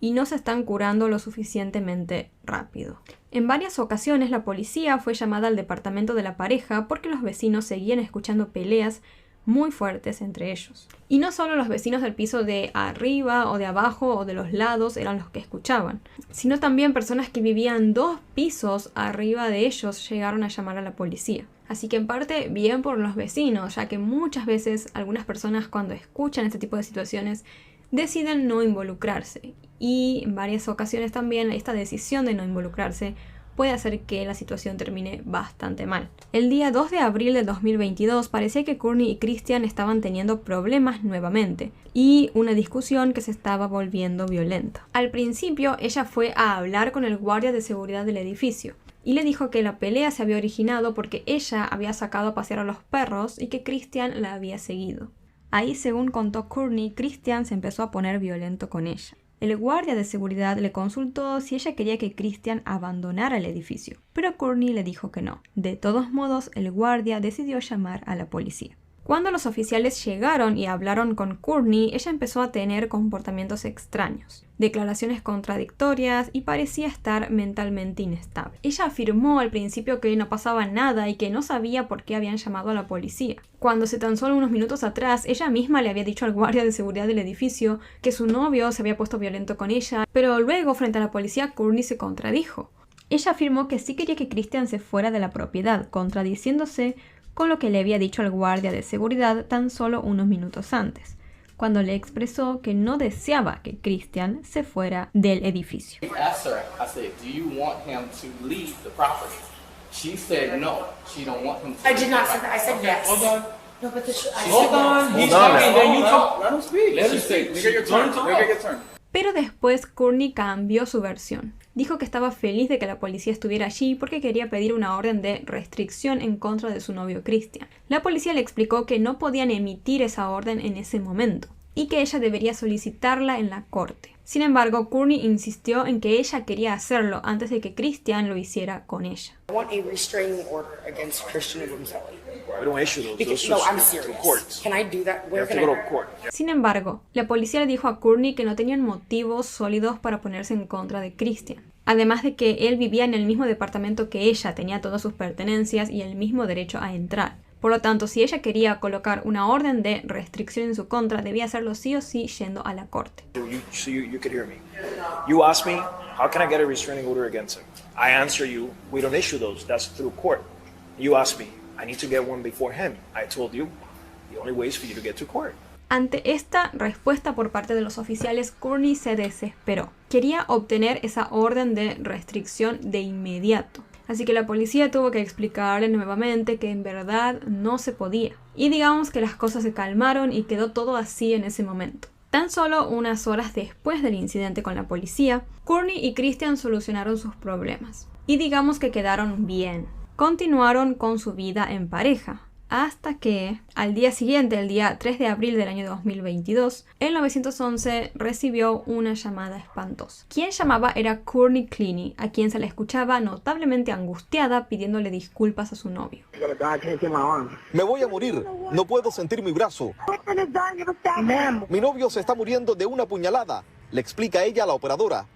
y no se están curando lo suficientemente rápido". En varias ocasiones la policía fue llamada al departamento de la pareja porque los vecinos seguían escuchando peleas muy fuertes entre ellos. Y no solo los vecinos del piso de arriba o de abajo o de los lados eran los que escuchaban, sino también personas que vivían 2 pisos arriba de ellos llegaron a llamar a la policía. Así que en parte bien por los vecinos, ya que muchas veces algunas personas cuando escuchan este tipo de situaciones deciden no involucrarse. Y en varias ocasiones también esta decisión de no involucrarse puede hacer que la situación termine bastante mal. El día 2 de abril de 2022 parecía que Courtney y Christian estaban teniendo problemas nuevamente y una discusión que se estaba volviendo violenta. Al principio ella fue a hablar con el guardia de seguridad del edificio y le dijo que la pelea se había originado porque ella había sacado a pasear a los perros y que Christian la había seguido. Ahí, según contó Courtney, Christian se empezó a poner violento con ella. El guardia de seguridad le consultó si ella quería que Christian abandonara el edificio, pero Courtney le dijo que no. De todos modos, el guardia decidió llamar a la policía. Cuando los oficiales llegaron y hablaron con Courtney, ella empezó a tener comportamientos extraños, declaraciones contradictorias y parecía estar mentalmente inestable. Ella afirmó al principio que no pasaba nada y que no sabía por qué habían llamado a la policía, cuando hace tan solo unos minutos atrás ella misma le había dicho al guardia de seguridad del edificio que su novio se había puesto violento con ella, pero luego frente a la policía Courtney se contradijo. Ella afirmó que sí quería que Christian se fuera de la propiedad, contradiciéndose con lo que le había dicho al guardia de seguridad tan solo unos minutos antes, cuando le expresó que no deseaba que Christian se fuera del edificio. I did not say that. I said yes. Hold on. No, but Hold on. He's talking, then you talk. Let him speak. Let him speak. You get your turn. You get your turn. Pero después Courtney cambió su versión. Dijo que estaba feliz de que la policía estuviera allí porque quería pedir una orden de restricción en contra de su novio Christian. La policía le explicó que no podían emitir esa orden en ese momento y que ella debería solicitarla en la corte. Sin embargo, Courtney insistió en que ella quería hacerlo antes de que Christian lo hiciera con ella. I want a restraining order against Christian Gonzalez. We don't issue those. Because, Those no, I'm to serious. courts. Can I do that? You Where have to can go I? to court. Sin embargo, la policía le dijo a Courtney que no tenían motivos sólidos para ponerse en contra de Christian. Además de que él vivía en el mismo departamento que ella, tenía todas sus pertenencias y el mismo derecho a entrar. Por lo tanto, si ella quería colocar una orden de restricción en su contra, debía hacerlo sí o sí yendo a la corte. You could hear me. You ask me, how can I get a restraining order against him? I answer you, we don't issue those. That's through court. You ask me, I need to get one before him. I told you, the only way is for you to get to court. Ante esta respuesta por parte de los oficiales, Courtney se desesperó. Quería obtener esa orden de restricción de inmediato. Así que la policía tuvo que explicarle nuevamente que en verdad no se podía. Y digamos que las cosas se calmaron y quedó todo así en ese momento. Tan solo unas horas después del incidente con la policía, Courtney y Christian solucionaron sus problemas. Y digamos que quedaron bien. Continuaron con su vida en pareja. Hasta que, al día siguiente, el día 3 de abril del año 2022, el 911 recibió una llamada espantosa. Quien llamaba era Courtney Cleaney, a quien se le escuchaba notablemente angustiada pidiéndole disculpas a su novio. Me voy a morir, no puedo sentir mi brazo. Mi novio se está muriendo de una puñalada, le explica ella a la operadora.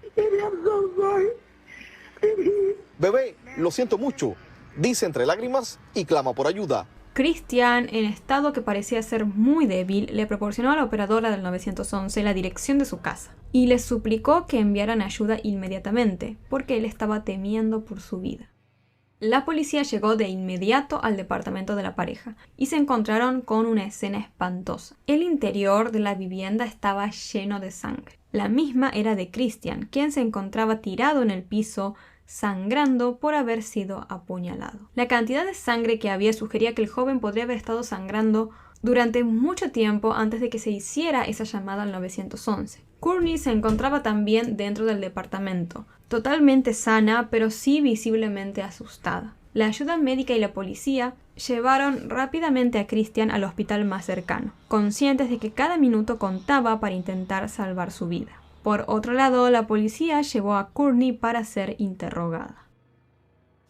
Bebé, lo siento mucho, dice entre lágrimas y clama por ayuda. Christian, en estado que parecía ser muy débil, le proporcionó a la operadora del 911 la dirección de su casa y les suplicó que enviaran ayuda inmediatamente, porque él estaba temiendo por su vida. La policía llegó de inmediato al departamento de la pareja y se encontraron con una escena espantosa. El interior de la vivienda estaba lleno de sangre. La misma era de Christian, quien se encontraba tirado en el piso, sangrando por haber sido apuñalado. La cantidad de sangre que había sugería que el joven podría haber estado sangrando durante mucho tiempo antes de que se hiciera esa llamada al 911. Courtney se encontraba también dentro del departamento, totalmente sana, pero sí visiblemente asustada. La ayuda médica y la policía llevaron rápidamente a Christian al hospital más cercano, conscientes de que cada minuto contaba para intentar salvar su vida. Por otro lado, la policía llevó a Courtney para ser interrogada.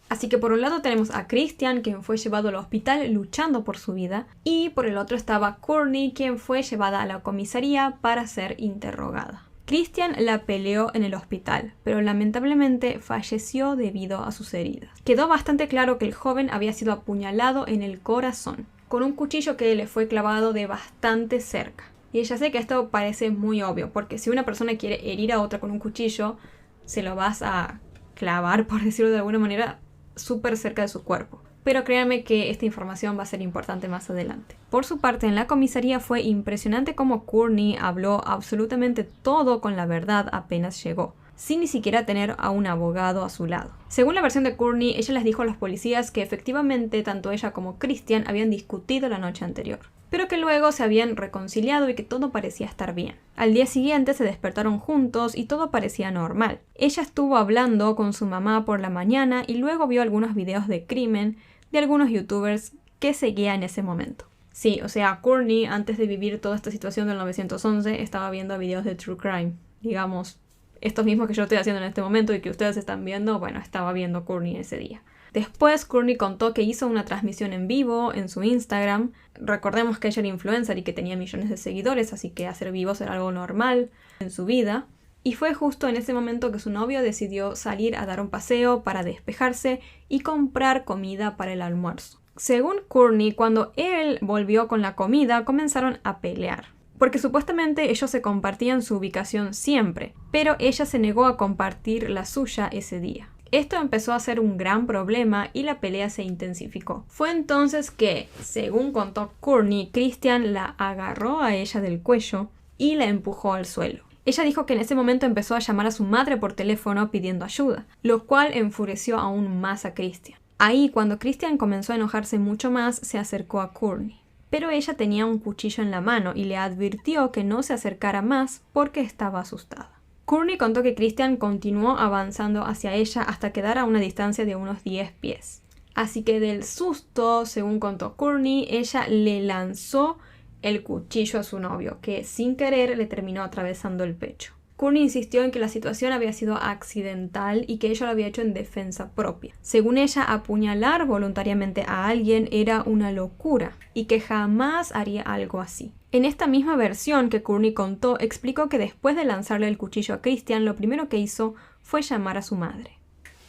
Así que por un lado tenemos a Christian, quien fue llevado al hospital luchando por su vida, y por el otro estaba Courtney, quien fue llevada a la comisaría para ser interrogada. Christian la peleó en el hospital, pero lamentablemente falleció debido a sus heridas. Quedó bastante claro que el joven había sido apuñalado en el corazón. con un cuchillo que le fue clavado de bastante cerca. Y ya sé que esto parece muy obvio, porque si una persona quiere herir a otra con un cuchillo, se lo vas a clavar, por decirlo de alguna manera, súper cerca de su cuerpo. Pero créanme que esta información va a ser importante más adelante. Por su parte, en la comisaría fue impresionante cómo Courtney habló absolutamente todo con la verdad apenas llegó, sin ni siquiera tener a un abogado a su lado. Según la versión de Courtney, ella les dijo a los policías que efectivamente tanto ella como Christian habían discutido la noche anterior, pero que luego se habían reconciliado y que todo parecía estar bien. Al día siguiente se despertaron juntos y todo parecía normal. Ella estuvo hablando con su mamá por la mañana y luego vio algunos videos de crimen de algunos youtubers que seguía en ese momento. Sí, o sea, Courtney, antes de vivir toda esta situación del 911, estaba viendo videos de True Crime. Digamos, estos mismos que yo estoy haciendo en este momento y que ustedes están viendo, bueno, estaba viendo Courtney ese día. Después, Courtney contó que hizo una transmisión en vivo en su Instagram. Recordemos que ella era influencer y que tenía millones de seguidores, así que hacer vivos era algo normal en su vida. Y fue justo en ese momento que su novio decidió salir a dar un paseo para despejarse y comprar comida para el almuerzo. Según Courtney, cuando él volvió con la comida, comenzaron a pelear, porque supuestamente ellos se compartían su ubicación siempre, pero ella se negó a compartir la suya ese día. Esto empezó a ser un gran problema y la pelea se intensificó. Fue entonces que, según contó Courtney, Christian la agarró a ella del cuello y la empujó al suelo. Ella dijo que en ese momento empezó a llamar a su madre por teléfono pidiendo ayuda, lo cual enfureció aún más a Christian. Ahí, cuando Christian comenzó a enojarse mucho más, se acercó a Courtney. Pero ella tenía un cuchillo en la mano y le advirtió que no se acercara más porque estaba asustada. Courtney contó que Christian continuó avanzando hacia ella hasta quedar a una distancia de unos 10 pies. Así que del susto, según contó Courtney, ella le lanzó el cuchillo a su novio, que sin querer le terminó atravesando el pecho. Courtney insistió en que la situación había sido accidental y que ella lo había hecho en defensa propia. Según ella, apuñalar voluntariamente a alguien era una locura y que jamás haría algo así. En esta misma versión que Courtney contó, explicó que después de lanzarle el cuchillo a Christian, lo primero que hizo fue llamar a su madre.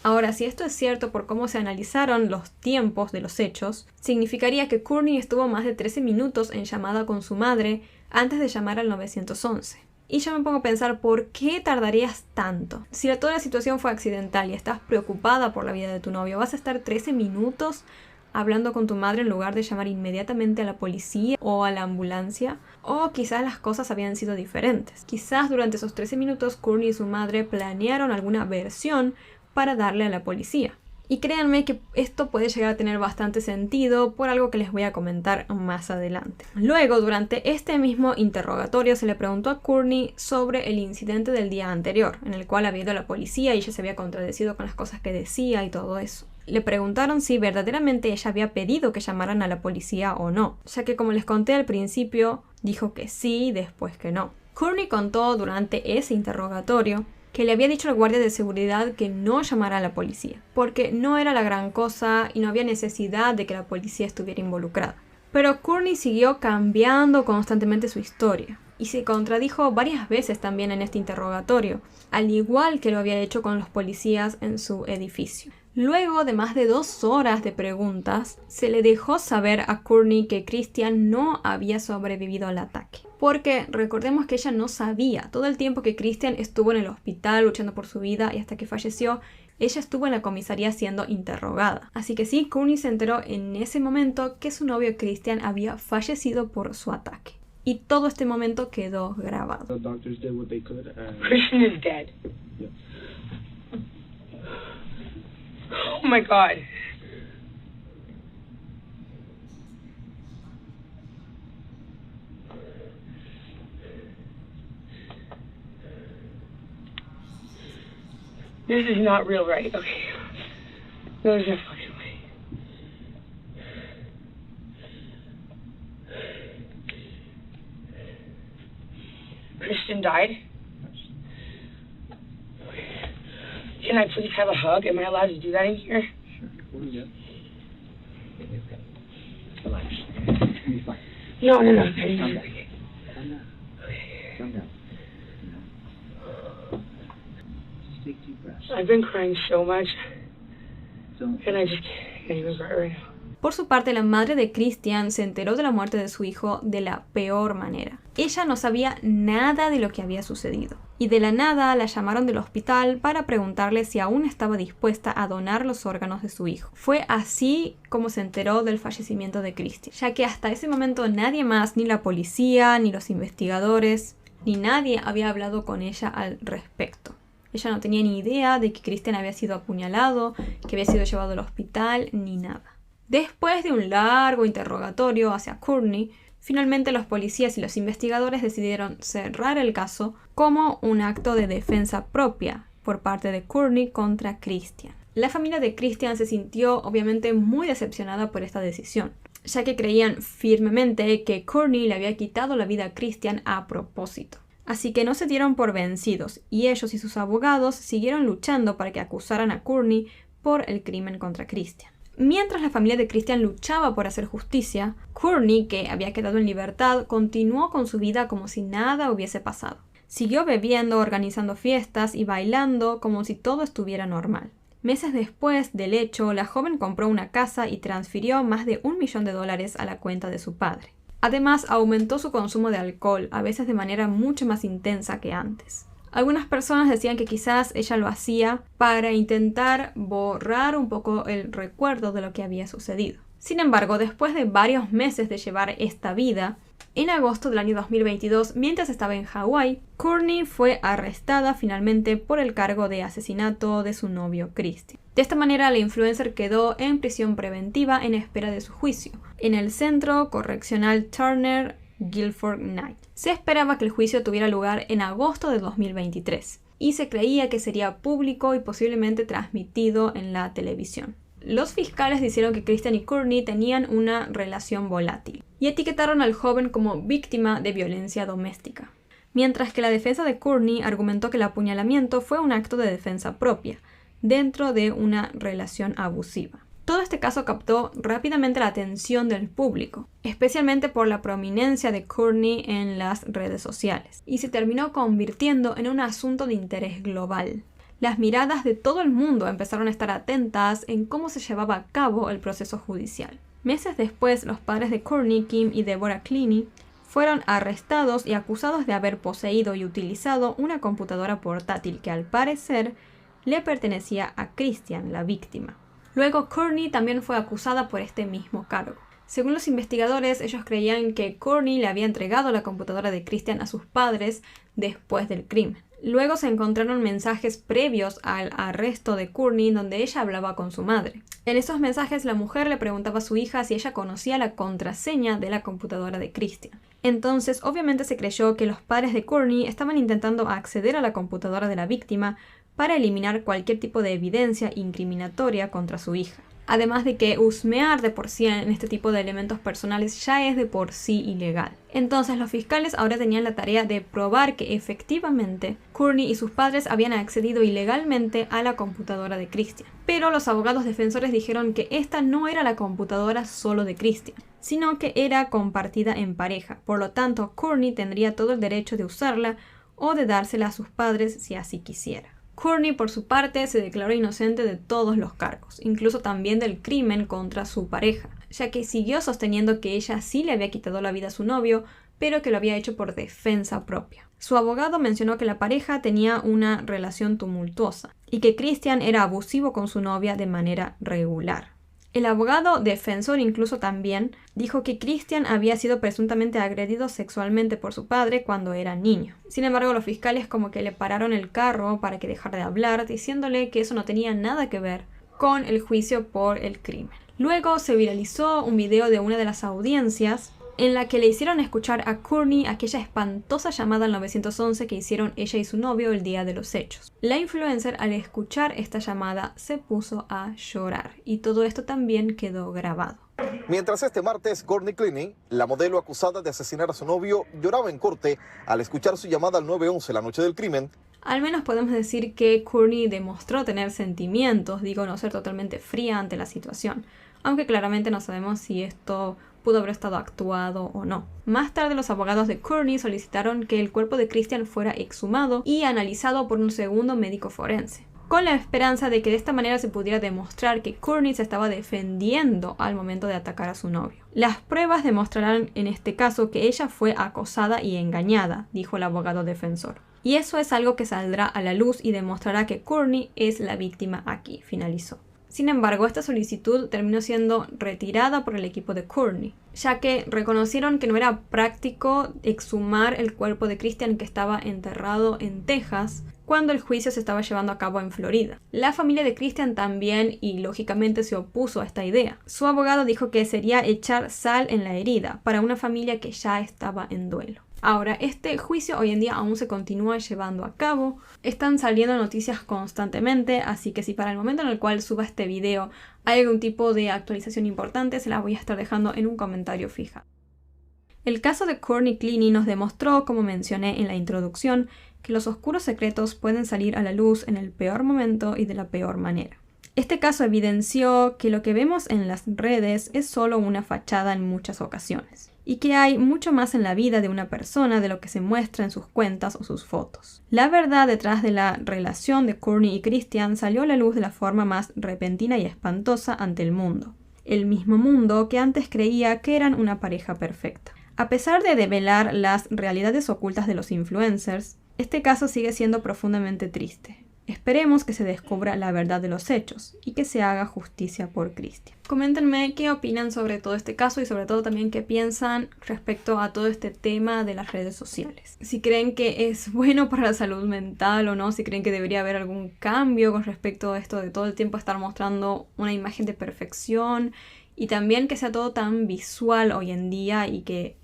Ahora, si esto es cierto por cómo se analizaron los tiempos de los hechos, significaría que Courtney estuvo más de 13 minutos en llamada con su madre antes de llamar al 911. Y yo me pongo a pensar, ¿por qué tardarías tanto? Si toda la situación fue accidental y estás preocupada por la vida de tu novio, ¿vas a estar 13 minutos hablando con tu madre en lugar de llamar inmediatamente a la policía o a la ambulancia? O quizás las cosas habían sido diferentes. Quizás durante esos 13 minutos Courtney y su madre planearon alguna versión para darle a la policía. Y créanme que esto puede llegar a tener bastante sentido por algo que les voy a comentar más adelante. Luego, durante este mismo interrogatorio, se le preguntó a Courtney sobre el incidente del día anterior, en el cual había ido a la policía y ella se había contradecido con las cosas que decía y todo eso. Le preguntaron si verdaderamente ella había pedido que llamaran a la policía o no, ya que como les conté al principio, dijo que sí y después que no. Courtney contó durante ese interrogatorio que le había dicho al guardia de seguridad que no llamara a la policía, porque no era la gran cosa y no había necesidad de que la policía estuviera involucrada. Pero Courtney siguió cambiando constantemente su historia y se contradijo varias veces también en este interrogatorio, al igual que lo había hecho con los policías en su edificio. Luego de más de 2 horas de preguntas, se le dejó saber a Courtney que Christian no había sobrevivido al ataque. Porque recordemos que ella no sabía. Todo el tiempo que Christian estuvo en el hospital luchando por su vida y hasta que falleció, ella estuvo en la comisaría siendo interrogada. Así que sí, Courtney se enteró en ese momento que su novio Christian había fallecido por su ataque. Y todo este momento quedó grabado. Christian is dead. Yeah. Oh my God. This is not real, right? Okay. No, there's no fucking way. Christian died? Can I please have a hug? Am I allowed to do that in here? Sure. Yeah. Relax. You're fine. No. Calm down. Calm down. Calm down. Just take deep breaths. I've been crying so much, Don't. and I just can't even cry right now. Por su parte, la madre de Christian se enteró de la muerte de su hijo de la peor manera. Ella no sabía nada de lo que había sucedido, y de la nada la llamaron del hospital para preguntarle si aún estaba dispuesta a donar los órganos de su hijo. Fue así como se enteró del fallecimiento de Christian, ya que hasta ese momento nadie más, ni la policía, ni los investigadores, ni nadie había hablado con ella al respecto. Ella no tenía ni idea de que Christian había sido apuñalado, que había sido llevado al hospital, ni nada. Después de un largo interrogatorio hacia Courtney, finalmente los policías y los investigadores decidieron cerrar el caso como un acto de defensa propia por parte de Courtney contra Christian. La familia de Christian se sintió obviamente muy decepcionada por esta decisión, ya que creían firmemente que Courtney le había quitado la vida a Christian a propósito. Así que no se dieron por vencidos, y ellos y sus abogados siguieron luchando para que acusaran a Courtney por el crimen contra Christian. Mientras la familia de Christian luchaba por hacer justicia, Courtney, que había quedado en libertad, continuó con su vida como si nada hubiese pasado. Siguió bebiendo, organizando fiestas y bailando como si todo estuviera normal. Meses después del hecho, la joven compró una casa y transfirió más de $1 millón a la cuenta de su padre. Además, aumentó su consumo de alcohol, a veces de manera mucho más intensa que antes. Algunas personas decían que quizás ella lo hacía para intentar borrar un poco el recuerdo de lo que había sucedido. Sin embargo, después de varios meses de llevar esta vida, en agosto del año 2022, mientras estaba en Hawái, Courtney fue arrestada finalmente por el cargo de asesinato de su novio Christian. De esta manera, la influencer quedó en prisión preventiva en espera de su juicio, en el Centro Correccional Turner Guilford Night. Se esperaba que el juicio tuviera lugar en agosto de 2023 y se creía que sería público y posiblemente transmitido en la televisión. Los fiscales dijeron que Christian y Courtney tenían una relación volátil y etiquetaron al joven como víctima de violencia doméstica, mientras que la defensa de Courtney argumentó que el apuñalamiento fue un acto de defensa propia dentro de una relación abusiva. Todo este caso captó rápidamente la atención del público, especialmente por la prominencia de Courtney en las redes sociales, y se terminó convirtiendo en un asunto de interés global. Las miradas de todo el mundo empezaron a estar atentas en cómo se llevaba a cabo el proceso judicial. Meses después, los padres de Courtney, Kim y Deborah Cleaney, fueron arrestados y acusados de haber poseído y utilizado una computadora portátil que al parecer le pertenecía a Christian, la víctima. Luego, Courtney también fue acusada por este mismo cargo. Según los investigadores, ellos creían que Courtney le había entregado la computadora de Christian a sus padres después del crimen. Luego se encontraron mensajes previos al arresto de Courtney donde ella hablaba con su madre. En esos mensajes, la mujer le preguntaba a su hija si ella conocía la contraseña de la computadora de Christian. Entonces, obviamente se creyó que los padres de Courtney estaban intentando acceder a la computadora de la víctima para eliminar cualquier tipo de evidencia incriminatoria contra su hija. Además de que husmear de por sí en este tipo de elementos personales ya es de por sí ilegal. Entonces los fiscales ahora tenían la tarea de probar que efectivamente Courtney y sus padres habían accedido ilegalmente a la computadora de Christian. Pero los abogados defensores dijeron que esta no era la computadora solo de Christian, sino que era compartida en pareja. Por lo tanto, Courtney tendría todo el derecho de usarla o de dársela a sus padres si así quisiera. Courtney, por su parte, se declaró inocente de todos los cargos, incluso también del crimen contra su pareja, ya que siguió sosteniendo que ella sí le había quitado la vida a su novio, pero que lo había hecho por defensa propia. Su abogado mencionó que la pareja tenía una relación tumultuosa y que Christian era abusivo con su novia de manera regular. El abogado defensor incluso también dijo que Christian había sido presuntamente agredido sexualmente por su padre cuando era niño. Sin embargo, los fiscales como que le pararon el carro para que dejara de hablar, diciéndole que eso no tenía nada que ver con el juicio por el crimen. Luego se viralizó un video de una de las audiencias en la que le hicieron escuchar a Courtney aquella espantosa llamada al 911 que hicieron ella y su novio el día de los hechos. La influencer, al escuchar esta llamada, se puso a llorar y todo esto también quedó grabado. Mientras este martes, Courtney Cleaney, la modelo acusada de asesinar a su novio, lloraba en corte al escuchar su llamada al 911 la noche del crimen. Al menos podemos decir que Courtney demostró tener sentimientos, digo, no ser totalmente fría ante la situación, aunque claramente no sabemos si esto pudo haber estado actuado o no. Más tarde, los abogados de Courtney solicitaron que el cuerpo de Christian fuera exhumado y analizado por un segundo médico forense. con la esperanza de que de esta manera se pudiera demostrar que Courtney se estaba defendiendo al momento de atacar a su novio. Las pruebas demostrarán en este caso que ella fue acosada y engañada, dijo el abogado defensor. Y eso es algo que saldrá a la luz y demostrará que Courtney es la víctima aquí, finalizó. Sin embargo, esta solicitud terminó siendo retirada por el equipo de Courtney, ya que reconocieron que no era práctico exhumar el cuerpo de Christian, que estaba enterrado en Texas, cuando el juicio se estaba llevando a cabo en Florida. La familia de Christian también, y lógicamente, se opuso a esta idea. Su abogado dijo que sería echar sal en la herida para una familia que ya estaba en duelo. Ahora, este juicio hoy en día aún se continúa llevando a cabo. Están saliendo noticias constantemente, así que si para el momento en el cual suba este video hay algún tipo de actualización importante, se la voy a estar dejando en un comentario fija. El caso de Courtney Cleany nos demostró, como mencioné en la introducción, que los oscuros secretos pueden salir a la luz en el peor momento y de la peor manera. Este caso evidenció que lo que vemos en las redes es solo una fachada en muchas ocasiones, y que hay mucho más en la vida de una persona de lo que se muestra en sus cuentas o sus fotos. La verdad detrás de la relación de Courtney y Christian salió a la luz de la forma más repentina y espantosa ante el mundo. El mismo mundo que antes creía que eran una pareja perfecta. A pesar de develar las realidades ocultas de los influencers, este caso sigue siendo profundamente triste. Esperemos que se descubra la verdad de los hechos y que se haga justicia por Christian. Coméntenme qué opinan sobre todo este caso y sobre todo también qué piensan respecto a todo este tema de las redes sociales. Si creen que es bueno para la salud mental o no, si creen que debería haber algún cambio con respecto a esto de todo el tiempo estar mostrando una imagen de perfección y también que sea todo tan visual hoy en día y que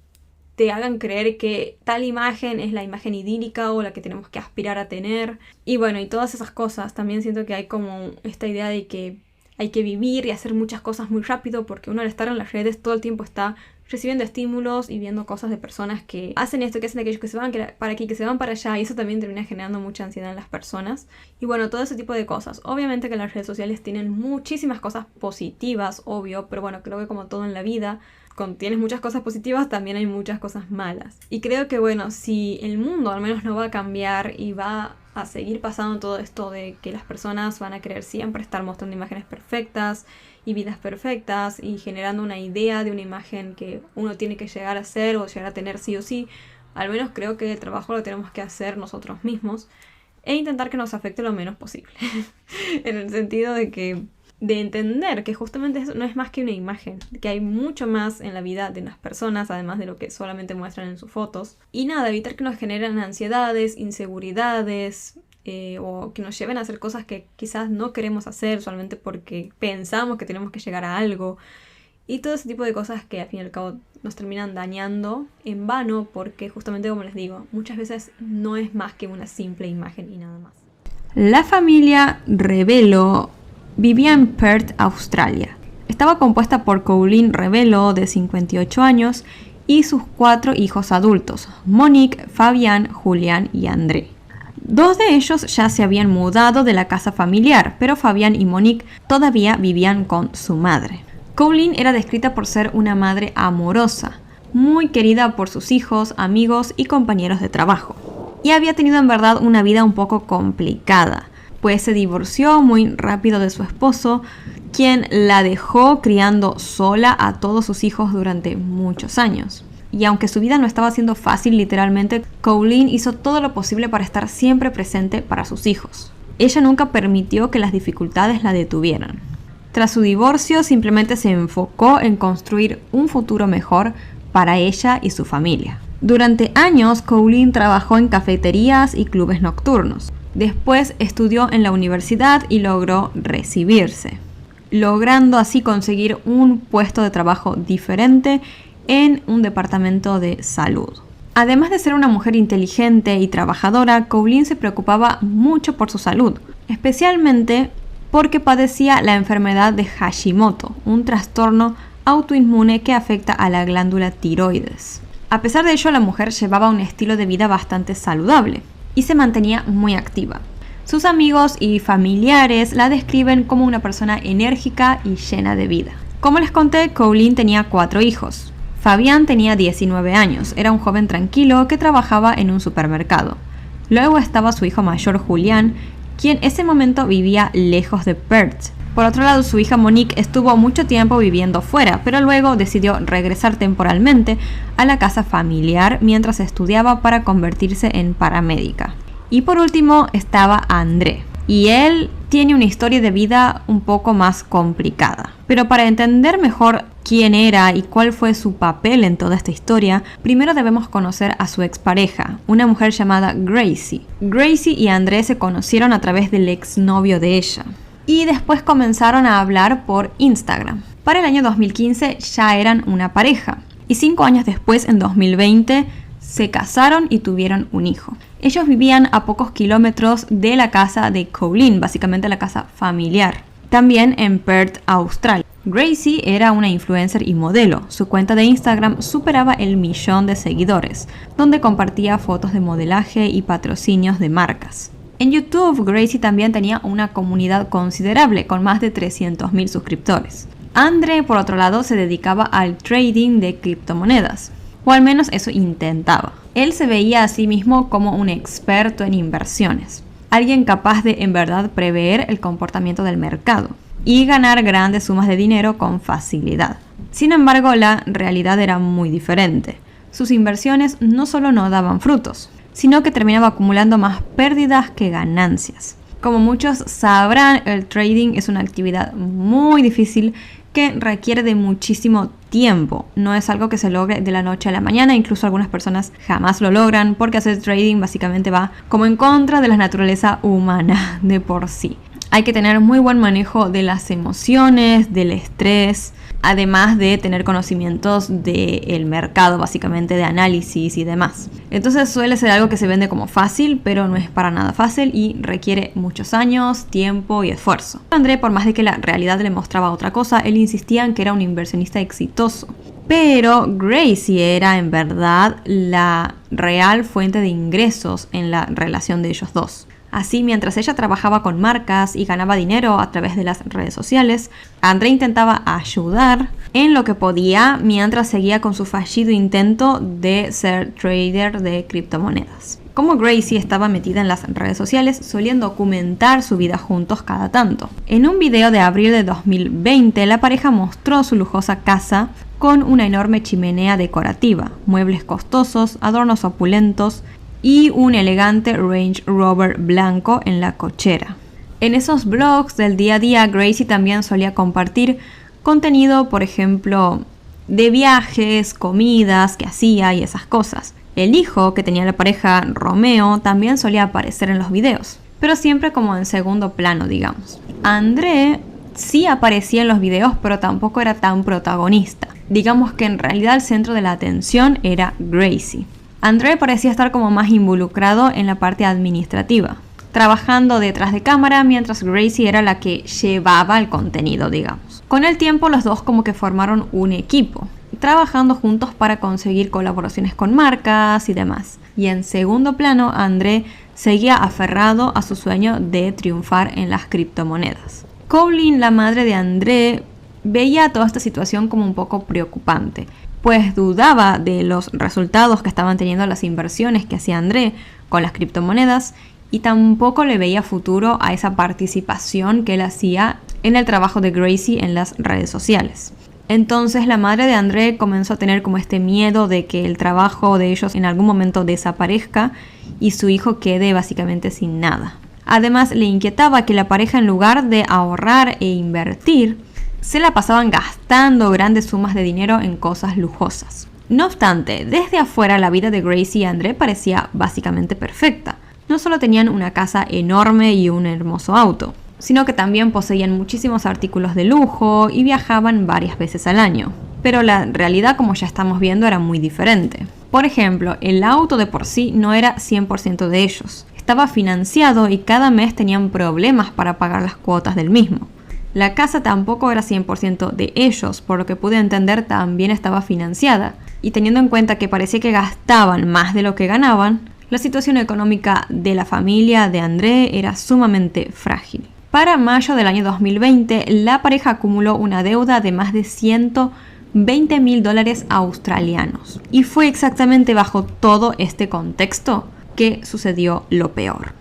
te hagan creer que tal imagen es la imagen idílica o la que tenemos que aspirar a tener. Y bueno, y todas esas cosas. También siento que hay como esta idea de que hay que vivir y hacer muchas cosas muy rápido, porque uno al estar en las redes todo el tiempo está recibiendo estímulos y viendo cosas de personas que hacen esto, que hacen aquello, que se van para aquí, que se van para allá, y eso también termina generando mucha ansiedad en las personas. Y bueno, todo ese tipo de cosas. Obviamente que las redes sociales tienen muchísimas cosas positivas, obvio, pero bueno, creo que como todo en la vida, cuando tienes muchas cosas positivas también hay muchas cosas malas. Y creo que bueno, si el mundo al menos no va a cambiar y va a seguir pasando todo esto de que las personas van a querer siempre estar mostrando imágenes perfectas y vidas perfectas y generando una idea de una imagen que uno tiene que llegar a ser o llegar a tener sí o sí, al menos creo que el trabajo lo tenemos que hacer nosotros mismos e intentar que nos afecte lo menos posible. En el sentido de entender que justamente eso no es más que una imagen, que hay mucho más en la vida de las personas, además de lo que solamente muestran en sus fotos. Y nada, evitar que nos generen ansiedades, inseguridades, o que nos lleven a hacer cosas que quizás no queremos hacer solamente porque pensamos que tenemos que llegar a algo. Y todo ese tipo de cosas que al fin y al cabo nos terminan dañando en vano, porque justamente como les digo, muchas veces no es más que una simple imagen y nada más. La familia Rebelo vivía en Perth, Australia. Estaba compuesta por Colleen Rebelo, de 58 años, y sus 4 hijos adultos, Monique, Fabián, Julián y André. 2 de ellos ya se habían mudado de la casa familiar, pero Fabián y Monique todavía vivían con su madre. Colleen era descrita por ser una madre amorosa, muy querida por sus hijos, amigos y compañeros de trabajo. Y había tenido en verdad una vida un poco complicada, pues se divorció muy rápido de su esposo, quien la dejó criando sola a todos sus hijos durante muchos años. Y aunque su vida no estaba siendo fácil literalmente, Colleen hizo todo lo posible para estar siempre presente para sus hijos. Ella nunca permitió que las dificultades la detuvieran. Tras su divorcio, simplemente se enfocó en construir un futuro mejor para ella y su familia. Durante años, Colleen trabajó en cafeterías y clubes nocturnos. Después estudió en la universidad y logró recibirse, logrando así conseguir un puesto de trabajo diferente en un departamento de salud. Además de ser una mujer inteligente y trabajadora, Colleen se preocupaba mucho por su salud, especialmente porque padecía la enfermedad de Hashimoto, un trastorno autoinmune que afecta a la glándula tiroides. A pesar de ello, la mujer llevaba un estilo de vida bastante saludable y se mantenía muy activa. Sus amigos y familiares la describen como una persona enérgica y llena de vida. Como les conté, Colleen tenía 4 hijos. Fabián tenía 19 años, era un joven tranquilo que trabajaba en un supermercado. Luego estaba su hijo mayor Julián, quien en ese momento vivía lejos de Perth. Por otro lado, su hija Monique estuvo mucho tiempo viviendo fuera, pero luego decidió regresar temporalmente a la casa familiar mientras estudiaba para convertirse en paramédica. Y por último estaba André, y él tiene una historia de vida un poco más complicada. Pero para entender mejor quién era y cuál fue su papel en toda esta historia, primero debemos conocer a su expareja, una mujer llamada Gracie. Gracie y André se conocieron a través del exnovio de ella, y después comenzaron a hablar por Instagram. Para el año 2015 ya eran una pareja, y 5 años después, en 2020, se casaron y tuvieron un hijo. Ellos vivían a pocos kilómetros de la casa de Colleen, básicamente la casa familiar, también en Perth, Australia. Gracie era una influencer y modelo. Su cuenta de Instagram superaba el 1.000.000 de seguidores, donde compartía fotos de modelaje y patrocinios de marcas. En YouTube, Gracie también tenía una comunidad considerable, con más de 300.000 suscriptores. André, por otro lado, se dedicaba al trading de criptomonedas, o al menos eso intentaba. Él se veía a sí mismo como un experto en inversiones, alguien capaz de en verdad prever el comportamiento del mercado y ganar grandes sumas de dinero con facilidad. Sin embargo, la realidad era muy diferente. Sus inversiones no solo no daban frutos, sino que terminaba acumulando más pérdidas que ganancias. Como muchos sabrán, el trading es una actividad muy difícil que requiere de muchísimo tiempo. No es algo que se logre de la noche a la mañana, incluso algunas personas jamás lo logran, porque hacer trading básicamente va como en contra de la naturaleza humana de por sí. Hay que tener muy buen manejo de las emociones, del estrés, además de tener conocimientos del mercado, básicamente de análisis y demás. Entonces suele ser algo que se vende como fácil, pero no es para nada fácil y requiere muchos años, tiempo y esfuerzo. André, por más de que la realidad le mostraba otra cosa, él insistía en que era un inversionista exitoso. Pero Gracie era en verdad la real fuente de ingresos en la relación de ellos dos. Así, mientras ella trabajaba con marcas y ganaba dinero a través de las redes sociales, André intentaba ayudar en lo que podía mientras seguía con su fallido intento de ser trader de criptomonedas. Como Gracie estaba metida en las redes sociales, solían documentar su vida juntos cada tanto. En un video de abril de 2020, la pareja mostró su lujosa casa con una enorme chimenea decorativa, muebles costosos, adornos opulentos y un elegante Range Rover blanco en la cochera. En esos blogs del día a día, Gracie también solía compartir contenido, por ejemplo, de viajes, comidas que hacía y esas cosas. El hijo que tenía la pareja, Romeo, también solía aparecer en los videos, pero siempre como en segundo plano, digamos. André sí aparecía en los videos, pero tampoco era tan protagonista. Digamos que en realidad el centro de la atención era Gracie. André parecía estar como más involucrado en la parte administrativa, trabajando detrás de cámara, mientras Gracie era la que llevaba el contenido, digamos. Con el tiempo los dos como que formaron un equipo, trabajando juntos para conseguir colaboraciones con marcas y demás. Y en segundo plano, André seguía aferrado a su sueño de triunfar en las criptomonedas. Colleen, la madre de André, veía toda esta situación como un poco preocupante, pues dudaba de los resultados que estaban teniendo las inversiones que hacía André con las criptomonedas y tampoco le veía futuro a esa participación que él hacía en el trabajo de Gracie en las redes sociales. Entonces la madre de André comenzó a tener como este miedo de que el trabajo de ellos en algún momento desaparezca y su hijo quede básicamente sin nada. Además le inquietaba que la pareja, en lugar de ahorrar e invertir, se la pasaban gastando grandes sumas de dinero en cosas lujosas. No obstante, desde afuera la vida de Gracie y André parecía básicamente perfecta. No solo tenían una casa enorme y un hermoso auto, sino que también poseían muchísimos artículos de lujo y viajaban varias veces al año. Pero la realidad, como ya estamos viendo, era muy diferente. Por ejemplo, el auto de por sí no era 100% de ellos. Estaba financiado y cada mes tenían problemas para pagar las cuotas del mismo. La casa tampoco era 100% de ellos, por lo que pude entender también estaba financiada. Y teniendo en cuenta que parecía que gastaban más de lo que ganaban, la situación económica de la familia de André era sumamente frágil. Para mayo del año 2020, la pareja acumuló una deuda de más de $120.000 australianos. Y fue exactamente bajo todo este contexto que sucedió lo peor.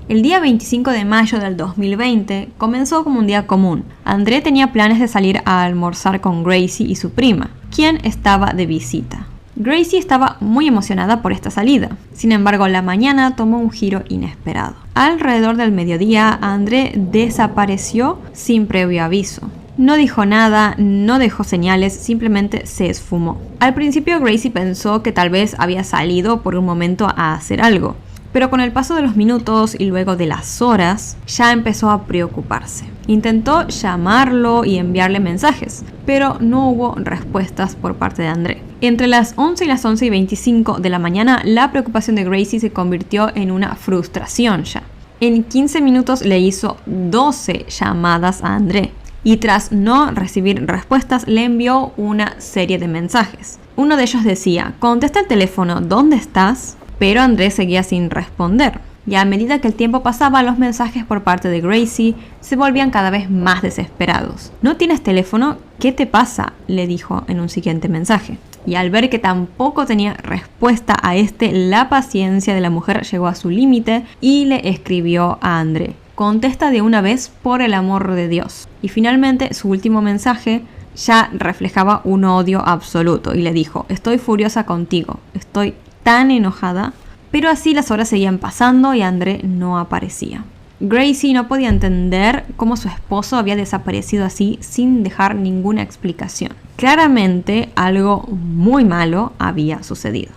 El día 25 de mayo del 2020 comenzó como un día común. André tenía planes de salir a almorzar con Gracie y su prima, quien estaba de visita. Gracie estaba muy emocionada por esta salida. Sin embargo, la mañana tomó un giro inesperado. Alrededor del mediodía, André desapareció sin previo aviso. No dijo nada, no dejó señales, simplemente se esfumó. Al principio Gracie pensó que tal vez había salido por un momento a hacer algo, pero con el paso de los minutos y luego de las horas, ya empezó a preocuparse. Intentó llamarlo y enviarle mensajes, pero no hubo respuestas por parte de André. Entre las 11 y las 11:25 de la mañana, la preocupación de Gracie se convirtió en una frustración ya. En 15 minutos le hizo 12 llamadas a André. Y tras no recibir respuestas, le envió una serie de mensajes. Uno de ellos decía: contesta el teléfono, ¿dónde estás? Pero André seguía sin responder. Y a medida que el tiempo pasaba, los mensajes por parte de Gracie se volvían cada vez más desesperados. ¿No tienes teléfono? ¿Qué te pasa?, le dijo en un siguiente mensaje. Y al ver que tampoco tenía respuesta a la paciencia de la mujer llegó a su límite y le escribió a André: contesta de una vez, por el amor de Dios. Y finalmente su último mensaje ya reflejaba un odio absoluto y le dijo: estoy furiosa contigo, estoy tan enojada. Pero así las horas seguían pasando y André no aparecía. Gracie no podía entender cómo su esposo había desaparecido así sin dejar ninguna explicación. Claramente algo muy malo había sucedido.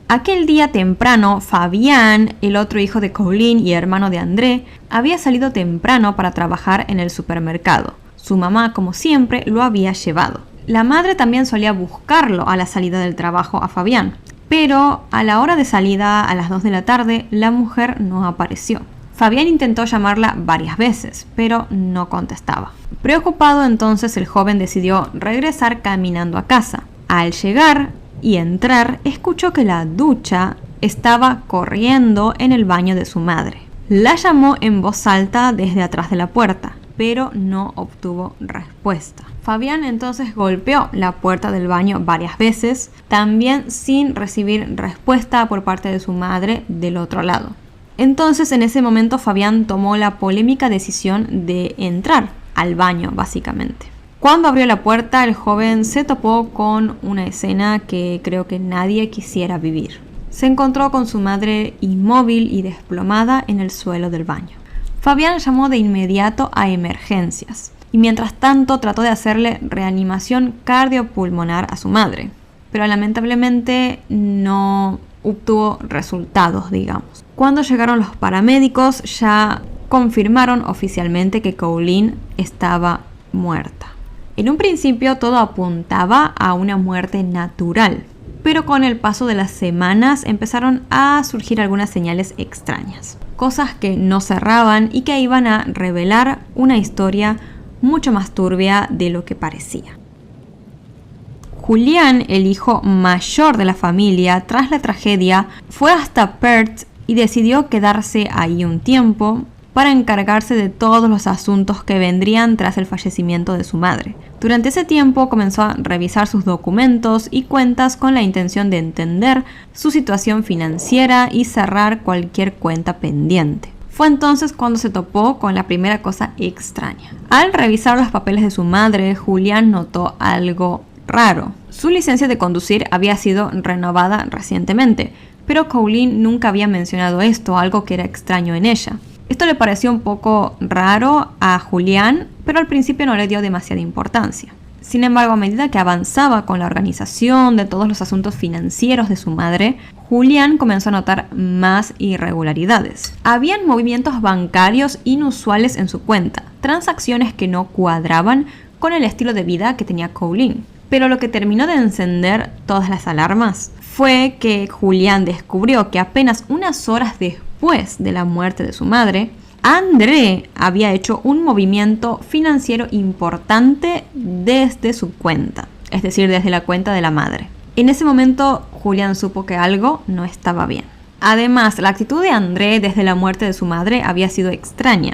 Aquel día temprano, Fabián, el otro hijo de Colleen y hermano de André, había salido temprano para trabajar en el supermercado. Su mamá, como siempre, lo había llevado. La madre también solía buscarlo a la salida del trabajo a Fabián, pero a la hora de salida, a las 2 de la tarde, la mujer no apareció. Fabián intentó llamarla varias veces, pero no contestaba. Preocupado, entonces, el joven decidió regresar caminando a casa. Al llegar y entrar, escuchó que la ducha estaba corriendo en el baño de su madre. La llamó en voz alta desde atrás de la puerta, pero no obtuvo respuesta. Fabián entonces golpeó la puerta del baño varias veces, también sin recibir respuesta por parte de su madre del otro lado. Entonces, en ese momento, Fabián tomó la polémica decisión de entrar al baño, básicamente. Cuando abrió la puerta, el joven se topó con una escena que creo que nadie quisiera vivir. Se encontró con su madre inmóvil y desplomada en el suelo del baño. Fabián llamó de inmediato a emergencias y mientras tanto trató de hacerle reanimación cardiopulmonar a su madre, pero lamentablemente no obtuvo resultados, digamos. Cuando llegaron los paramédicos, ya confirmaron oficialmente que Colleen estaba muerta. En un principio todo apuntaba a una muerte natural, pero con el paso de las semanas empezaron a surgir algunas señales extrañas, cosas que no cerraban y que iban a revelar una historia mucho más turbia de lo que parecía. Julián, el hijo mayor de la familia, tras la tragedia, fue hasta Perth y decidió quedarse ahí un tiempo para encargarse de todos los asuntos que vendrían tras el fallecimiento de su madre. Durante ese tiempo comenzó a revisar sus documentos y cuentas con la intención de entender su situación financiera y cerrar cualquier cuenta pendiente. Fue entonces cuando se topó con la primera cosa extraña. Al revisar los papeles de su madre, Julián notó algo raro. Su licencia de conducir había sido renovada recientemente, pero Colleen nunca había mencionado esto, algo que era extraño en ella. Esto le pareció un poco raro a Julián, pero al principio no le dio demasiada importancia. Sin embargo, a medida que avanzaba con la organización de todos los asuntos financieros de su madre, Julián comenzó a notar más irregularidades. Habían movimientos bancarios inusuales en su cuenta, transacciones que no cuadraban con el estilo de vida que tenía Colleen. Pero lo que terminó de encender todas las alarmas fue que Julián descubrió que apenas unas horas después de la muerte de su madre, André había hecho un movimiento financiero importante desde su cuenta, es decir, desde la cuenta de la madre. En ese momento, Julián supo que algo no estaba bien. Además, la actitud de André desde la muerte de su madre había sido extraña.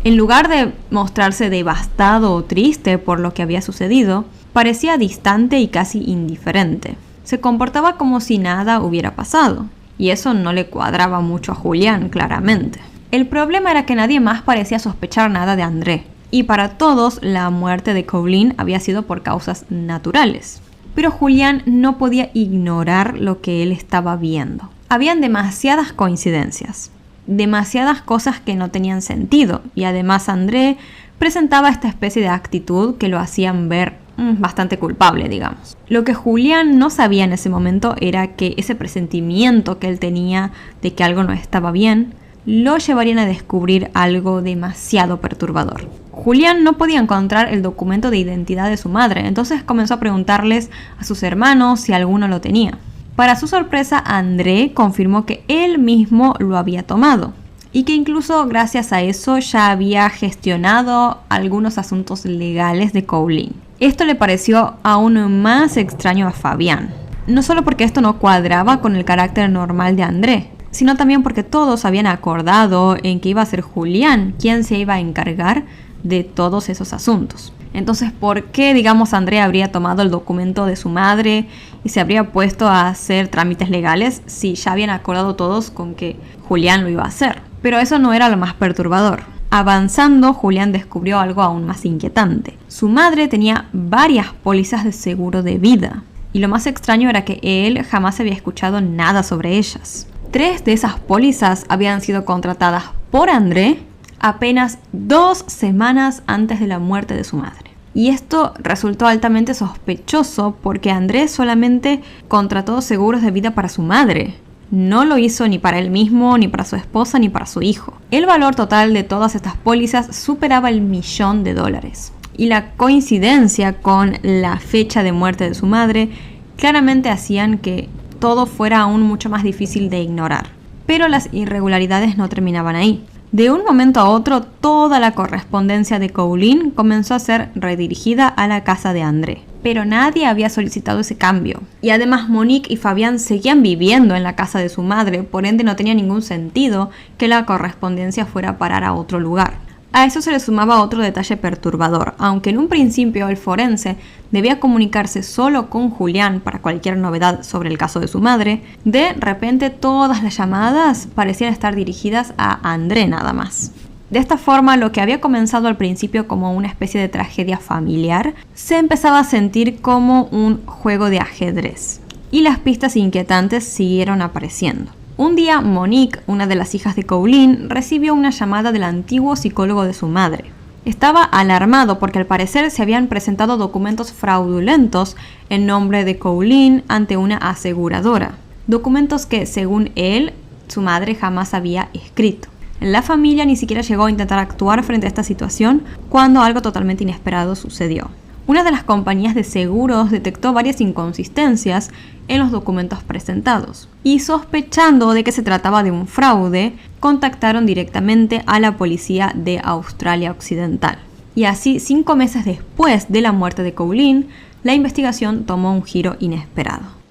En lugar de mostrarse devastado o triste por lo que había sucedido, parecía distante y casi indiferente. Se comportaba como si nada hubiera pasado. y eso no le cuadraba mucho a Julián, claramente. El problema era que nadie más parecía sospechar nada de André, y para todos la muerte de Colleen había sido por causas naturales. Pero Julián no podía ignorar lo que él estaba viendo. Habían demasiadas coincidencias, demasiadas cosas que no tenían sentido, y además André presentaba esta especie de actitud que lo hacían ver bastante culpable, digamos. Lo que Julián no sabía en ese momento era que ese presentimiento que él tenía de que algo no estaba bien lo llevarían a descubrir algo demasiado perturbador. Julián no podía encontrar el documento de identidad de su madre, entonces comenzó a preguntarles a sus hermanos si alguno lo tenía. Para su sorpresa, André confirmó que él mismo lo había tomado y que incluso gracias a eso ya había gestionado algunos asuntos legales de Colleen. Esto le pareció aún más extraño a Fabián, no solo porque esto no cuadraba con el carácter normal de André, sino también porque todos habían acordado en que iba a ser Julián quien se iba a encargar de todos esos asuntos. Entonces, ¿por qué, digamos, André habría tomado el documento de su madre y se habría puesto a hacer trámites legales si ya habían acordado todos con que Julián lo iba a hacer? Pero eso no era lo más perturbador. Avanzando, Julián descubrió algo aún más inquietante. Su madre tenía varias pólizas de seguro de vida, y lo más extraño era que él jamás había escuchado nada sobre ellas. 3 de esas pólizas habían sido contratadas por André apenas 2 semanas antes de la muerte de su madre. Y esto resultó altamente sospechoso porque André solamente contrató seguros de vida para su madre. No lo hizo ni para él mismo, ni para su esposa, ni para su hijo. El valor total de todas estas pólizas superaba el $1.000.000. Y la coincidencia con la fecha de muerte de su madre claramente hacían que todo fuera aún mucho más difícil de ignorar. Pero las irregularidades no terminaban ahí. De un momento a otro, toda la correspondencia de Colleen comenzó a ser redirigida a la casa de André. Pero nadie había solicitado ese cambio. Y además Monique y Fabián seguían viviendo en la casa de su madre, por ende no tenía ningún sentido que la correspondencia fuera a parar a otro lugar. A eso se le sumaba otro detalle perturbador. Aunque en un principio el forense debía comunicarse solo con Julián para cualquier novedad sobre el caso de su madre, de repente todas las llamadas parecían estar dirigidas a André nada más. De esta forma, lo que había comenzado al principio como una especie de tragedia familiar, se empezaba a sentir como un juego de ajedrez. Y las pistas inquietantes siguieron apareciendo. Un día, Monique, una de las hijas de Colleen, recibió una llamada del antiguo psicólogo de su madre. Estaba alarmado porque al parecer se habían presentado documentos fraudulentos en nombre de Colleen ante una aseguradora. Documentos que, según él, su madre jamás había escrito. La familia ni siquiera llegó a intentar actuar frente a esta situación cuando algo totalmente inesperado sucedió. Una de las compañías de seguros detectó varias inconsistencias en los documentos presentados y, sospechando de que se trataba de un fraude, contactaron directamente a la policía de Australia Occidental. Y así, 5 meses después de la muerte de Colleen, la investigación tomó un giro inesperado.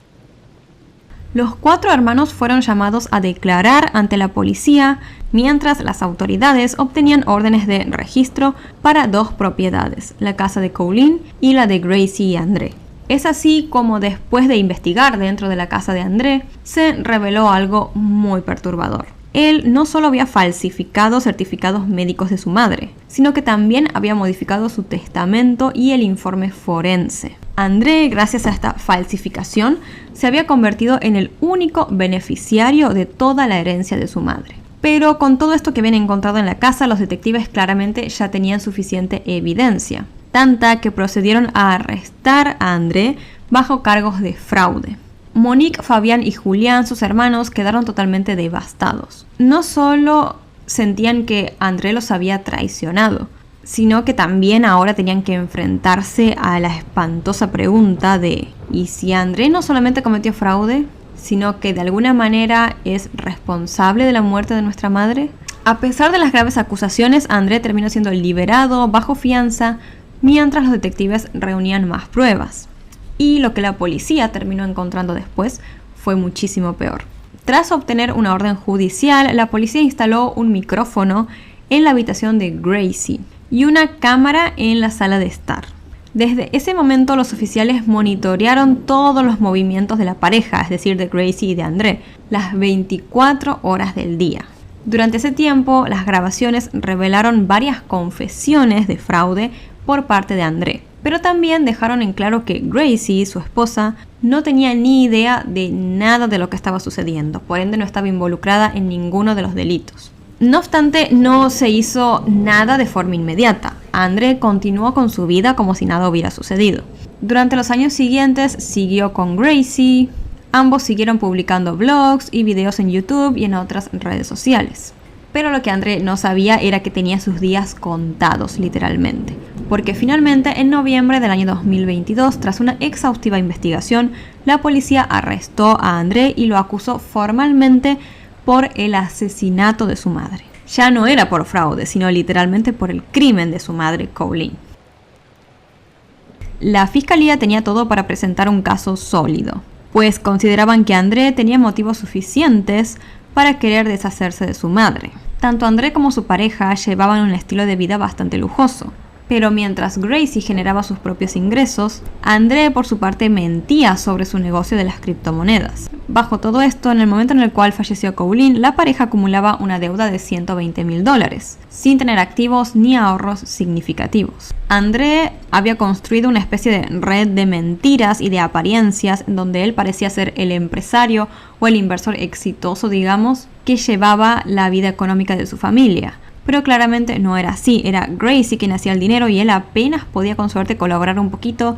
Los 4 hermanos fueron llamados a declarar ante la policía mientras las autoridades obtenían órdenes de registro para 2 propiedades, la casa de Colleen y la de Gracie y André. Es así como después de investigar dentro de la casa de André, se reveló algo muy perturbador. Él no solo había falsificado certificados médicos de su madre, sino que también había modificado su testamento y el informe forense. André, gracias a esta falsificación, se había convertido en el único beneficiario de toda la herencia de su madre. Pero con todo esto que habían encontrado en la casa, los detectives claramente ya tenían suficiente evidencia, tanta que procedieron a arrestar a André bajo cargos de fraude. Monique, Fabián y Julián, sus hermanos, quedaron totalmente devastados. No solo sentían que André los había traicionado, sino que también ahora tenían que enfrentarse a la espantosa pregunta de ¿y si André no solamente cometió fraude, sino que de alguna manera es responsable de la muerte de nuestra madre? A pesar de las graves acusaciones, André terminó siendo liberado bajo fianza mientras los detectives reunían más pruebas. Y lo que la policía terminó encontrando después fue muchísimo peor. Tras obtener una orden judicial, la policía instaló un micrófono en la habitación de Gracie y una cámara en la sala de estar. Desde ese momento los oficiales monitorearon todos los movimientos de la pareja, es decir, de Gracie y de André, las 24 horas del día. Durante ese tiempo, las grabaciones revelaron varias confesiones de fraude por parte de André, pero también dejaron en claro que Gracie, su esposa, no tenía ni idea de nada de lo que estaba sucediendo, por ende no estaba involucrada en ninguno de los delitos. No obstante, no se hizo nada de forma inmediata. André continuó con su vida como si nada hubiera sucedido. Durante los años siguientes siguió con Gracie. Ambos siguieron publicando blogs y videos en YouTube y en otras redes sociales. Pero lo que André no sabía era que tenía sus días contados, literalmente. Porque finalmente, en noviembre del año 2022, tras una exhaustiva investigación, la policía arrestó a André y lo acusó formalmente por el asesinato de su madre. Ya no era por fraude, sino literalmente por el crimen de su madre, Colleen. La fiscalía tenía todo para presentar un caso sólido, pues consideraban que André tenía motivos suficientes para querer deshacerse de su madre. Tanto André como su pareja llevaban un estilo de vida bastante lujoso. Pero mientras Gracie generaba sus propios ingresos, André por su parte mentía sobre su negocio de las criptomonedas. Bajo todo esto, en el momento en el cual falleció Colleen, la pareja acumulaba una deuda de $120,000, sin tener activos ni ahorros significativos. André había construido una especie de red de mentiras y de apariencias en donde él parecía ser el empresario o el inversor exitoso, digamos, que llevaba la vida económica de su familia. Pero claramente no era así, era Gracie quien hacía el dinero y él apenas podía con suerte colaborar un poquito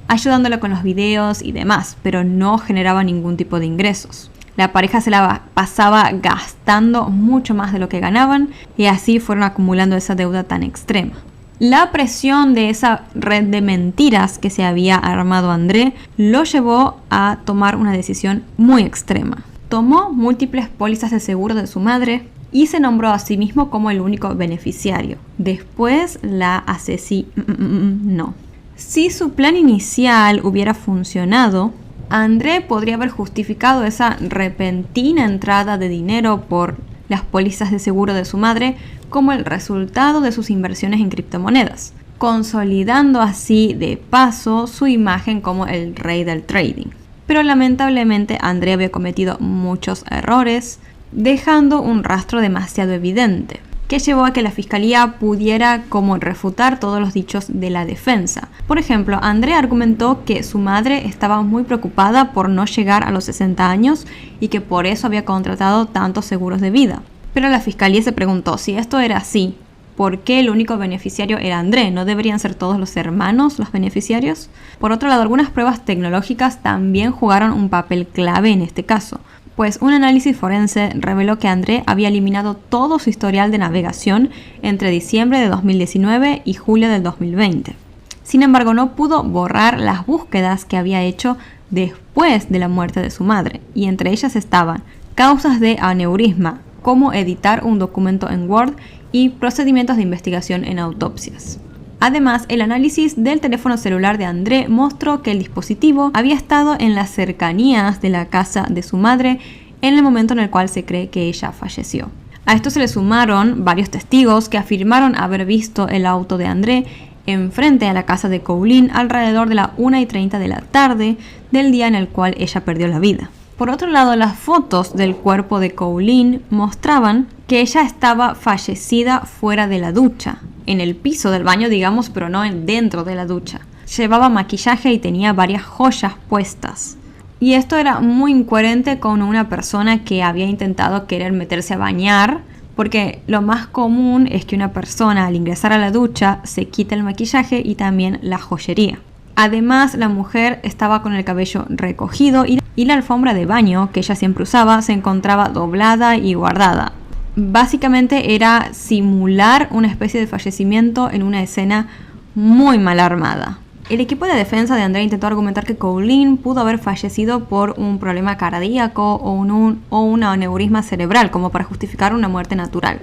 ayudándolo con los videos y demás, pero no generaba ningún tipo de ingresos. La pareja se la pasaba gastando mucho más de lo que ganaban y así fueron acumulando esa deuda tan extrema. La presión de esa red de mentiras que se había armado André lo llevó a tomar una decisión muy extrema. Tomó múltiples pólizas de seguro de su madre y se nombró a sí mismo como el único beneficiario. Después la asesinó. Si su plan inicial hubiera funcionado, André podría haber justificado esa repentina entrada de dinero por las pólizas de seguro de su madre como el resultado de sus inversiones en criptomonedas, consolidando así de paso su imagen como el rey del trading. Pero lamentablemente André había cometido muchos errores, dejando un rastro demasiado evidente, que llevó a que la fiscalía pudiera como refutar todos los dichos de la defensa. Por ejemplo, André argumentó que su madre estaba muy preocupada por no llegar a los 60 años y que por eso había contratado tantos seguros de vida. Pero la fiscalía se preguntó si esto era así, ¿por qué el único beneficiario era André? ¿No deberían ser todos los hermanos los beneficiarios? Por otro lado, algunas pruebas tecnológicas también jugaron un papel clave en este caso, pues un análisis forense reveló que André había eliminado todo su historial de navegación entre diciembre de 2019 y julio del 2020. Sin embargo, no pudo borrar las búsquedas que había hecho después de la muerte de su madre, y entre ellas estaban causas de aneurisma, cómo editar un documento en Word y procedimientos de investigación en autopsias. Además, el análisis del teléfono celular de André mostró que el dispositivo había estado en las cercanías de la casa de su madre en el momento en el cual se cree que ella falleció. A esto se le sumaron varios testigos que afirmaron haber visto el auto de André enfrente a la casa de Colleen alrededor de la 1:30 de la tarde del día en el cual ella perdió la vida. Por otro lado, las fotos del cuerpo de Colleen mostraban que ella estaba fallecida fuera de la ducha, en el piso del baño, digamos, pero no dentro de la ducha. Llevaba maquillaje y tenía varias joyas puestas. Y esto era muy incoherente con una persona que había intentado querer meterse a bañar, porque lo más común es que una persona al ingresar a la ducha se quite el maquillaje y también la joyería. Además, la mujer estaba con el cabello recogido y la alfombra de baño que ella siempre usaba se encontraba doblada y guardada. Básicamente era simular una especie de fallecimiento en una escena muy mal armada. El equipo de defensa de André intentó argumentar que Colleen pudo haber fallecido por un problema cardíaco o un aneurisma cerebral, como para justificar una muerte natural.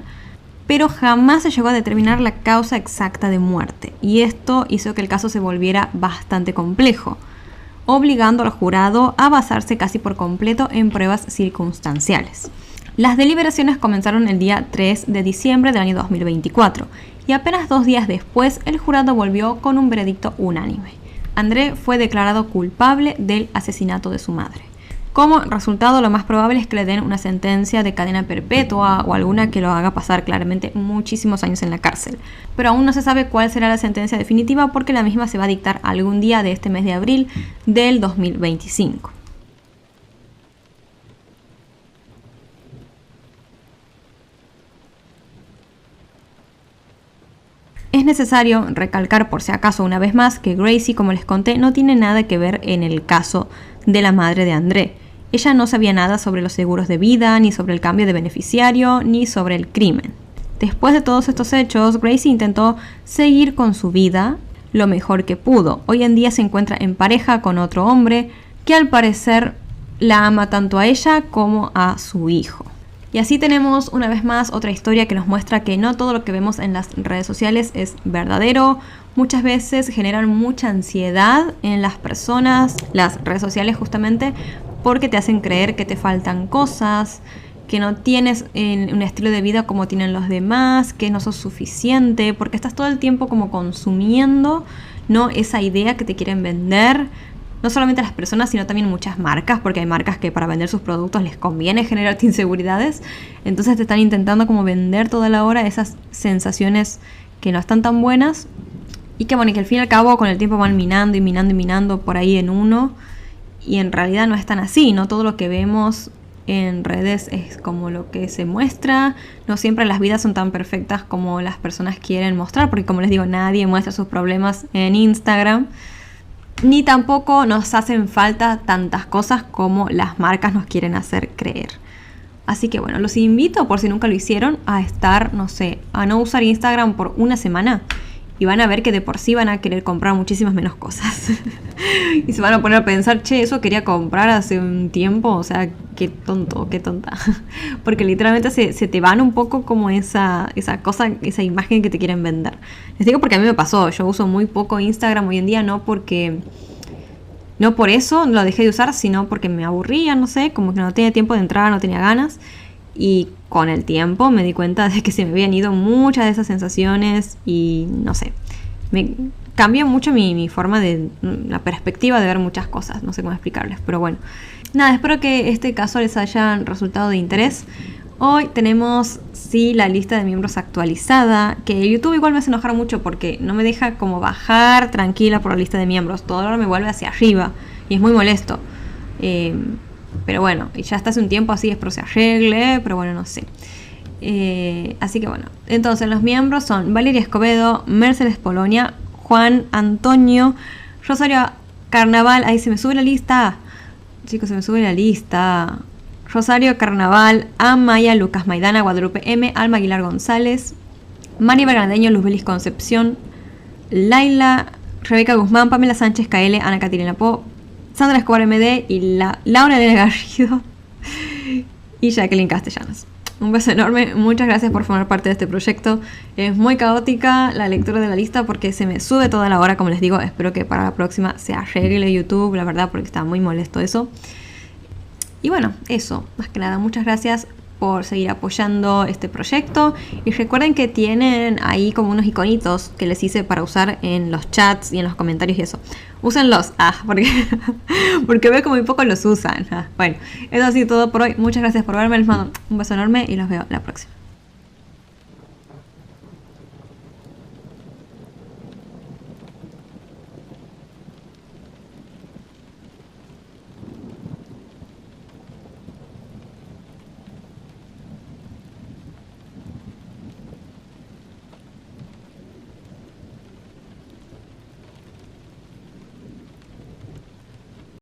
Pero jamás se llegó a determinar la causa exacta de muerte, y esto hizo que el caso se volviera bastante complejo, obligando al jurado a basarse casi por completo en pruebas circunstanciales. Las deliberaciones comenzaron el día 3 de diciembre del año 2024 y apenas 2 días después el jurado volvió con un veredicto unánime. André fue declarado culpable del asesinato de su madre. Como resultado, lo más probable es que le den una sentencia de cadena perpetua o alguna que lo haga pasar claramente muchísimos años en la cárcel. Pero aún no se sabe cuál será la sentencia definitiva porque la misma se va a dictar algún día de este mes de abril del 2025. Es necesario recalcar por si acaso una vez más que Gracie, como les conté, no tiene nada que ver en el caso de la madre de André. Ella no sabía nada sobre los seguros de vida, ni sobre el cambio de beneficiario, ni sobre el crimen. Después de todos estos hechos, Gracie intentó seguir con su vida lo mejor que pudo. Hoy en día se encuentra en pareja con otro hombre que al parecer la ama tanto a ella como a su hijo. Y así tenemos una vez más otra historia que nos muestra que no todo lo que vemos en las redes sociales es verdadero. Muchas veces generan mucha ansiedad en las personas, las redes sociales justamente, porque te hacen creer que te faltan cosas, que no tienes un estilo de vida como tienen los demás, que no sos suficiente, porque estás todo el tiempo como consumiendo, ¿no?, esa idea que te quieren vender. No solamente a las personas, sino también muchas marcas, porque hay marcas que para vender sus productos les conviene generarte inseguridades. Entonces te están intentando como vender toda la hora esas sensaciones que no están tan buenas. Y que bueno, y que al fin y al cabo con el tiempo van minando y minando y minando por ahí en uno. Y en realidad no es tan así, no todo lo que vemos en redes es como lo que se muestra. No siempre las vidas son tan perfectas como las personas quieren mostrar, porque como les digo, nadie muestra sus problemas en Instagram. Ni tampoco nos hacen falta tantas cosas como las marcas nos quieren hacer creer. Así que bueno, los invito, por si nunca lo hicieron, a estar, no sé, a no usar Instagram por una semana. Y van a ver que de por sí van a querer comprar muchísimas menos cosas. Y se van a poner a pensar, che, eso quería comprar hace un tiempo. O sea, qué tonto, qué tonta. Porque literalmente se te van un poco como esa cosa, esa imagen que te quieren vender. Les digo porque a mí me pasó. Yo uso muy poco Instagram hoy en día, no por eso lo dejé de usar, sino porque me aburría, no sé, como que no tenía tiempo de entrar, no tenía ganas. Y con el tiempo me di cuenta de que se me habían ido muchas de esas sensaciones y no sé, me cambió mucho mi forma de, la perspectiva de ver muchas cosas, no sé cómo explicarles, pero bueno. Nada, espero que este caso les haya resultado de interés. Hoy tenemos, sí, la lista de miembros actualizada, que YouTube igual me hace enojar mucho porque no me deja como bajar tranquila por la lista de miembros, todo ahora me vuelve hacia arriba y es muy molesto. Pero bueno, ya está hace un tiempo así, espero se arregle, pero bueno, no sé. Así que bueno, entonces los miembros son Valeria Escobedo, Mercedes Polonia, Juan Antonio, Rosario Carnaval, ahí se me sube la lista, chicos, se me sube la lista. Rosario Carnaval, Amaya, Lucas Maidana, Guadalupe M, Alma Aguilar González, Maribel Grandeño, Luz Belis Concepción, Laila, Rebeca Guzmán, Pamela Sánchez KL, Ana Caterina Po, Sandra Escobar MD y Laura Elena Garrido y Jacqueline Castellanos. Un beso enorme, muchas gracias por formar parte de este proyecto. Es muy caótica la lectura de la lista porque se me sube toda la hora, como les digo. Espero que para la próxima se arregle YouTube, la verdad, porque está muy molesto eso. Y bueno, eso, más que nada, muchas gracias por seguir apoyando este proyecto. Y recuerden que tienen ahí como unos iconitos que les hice para usar en los chats y en los comentarios y eso. Úsenlos, porque veo como muy poco los usan. Bueno, eso ha sido todo por hoy. Muchas gracias por verme, les mando un beso enorme y los veo la próxima.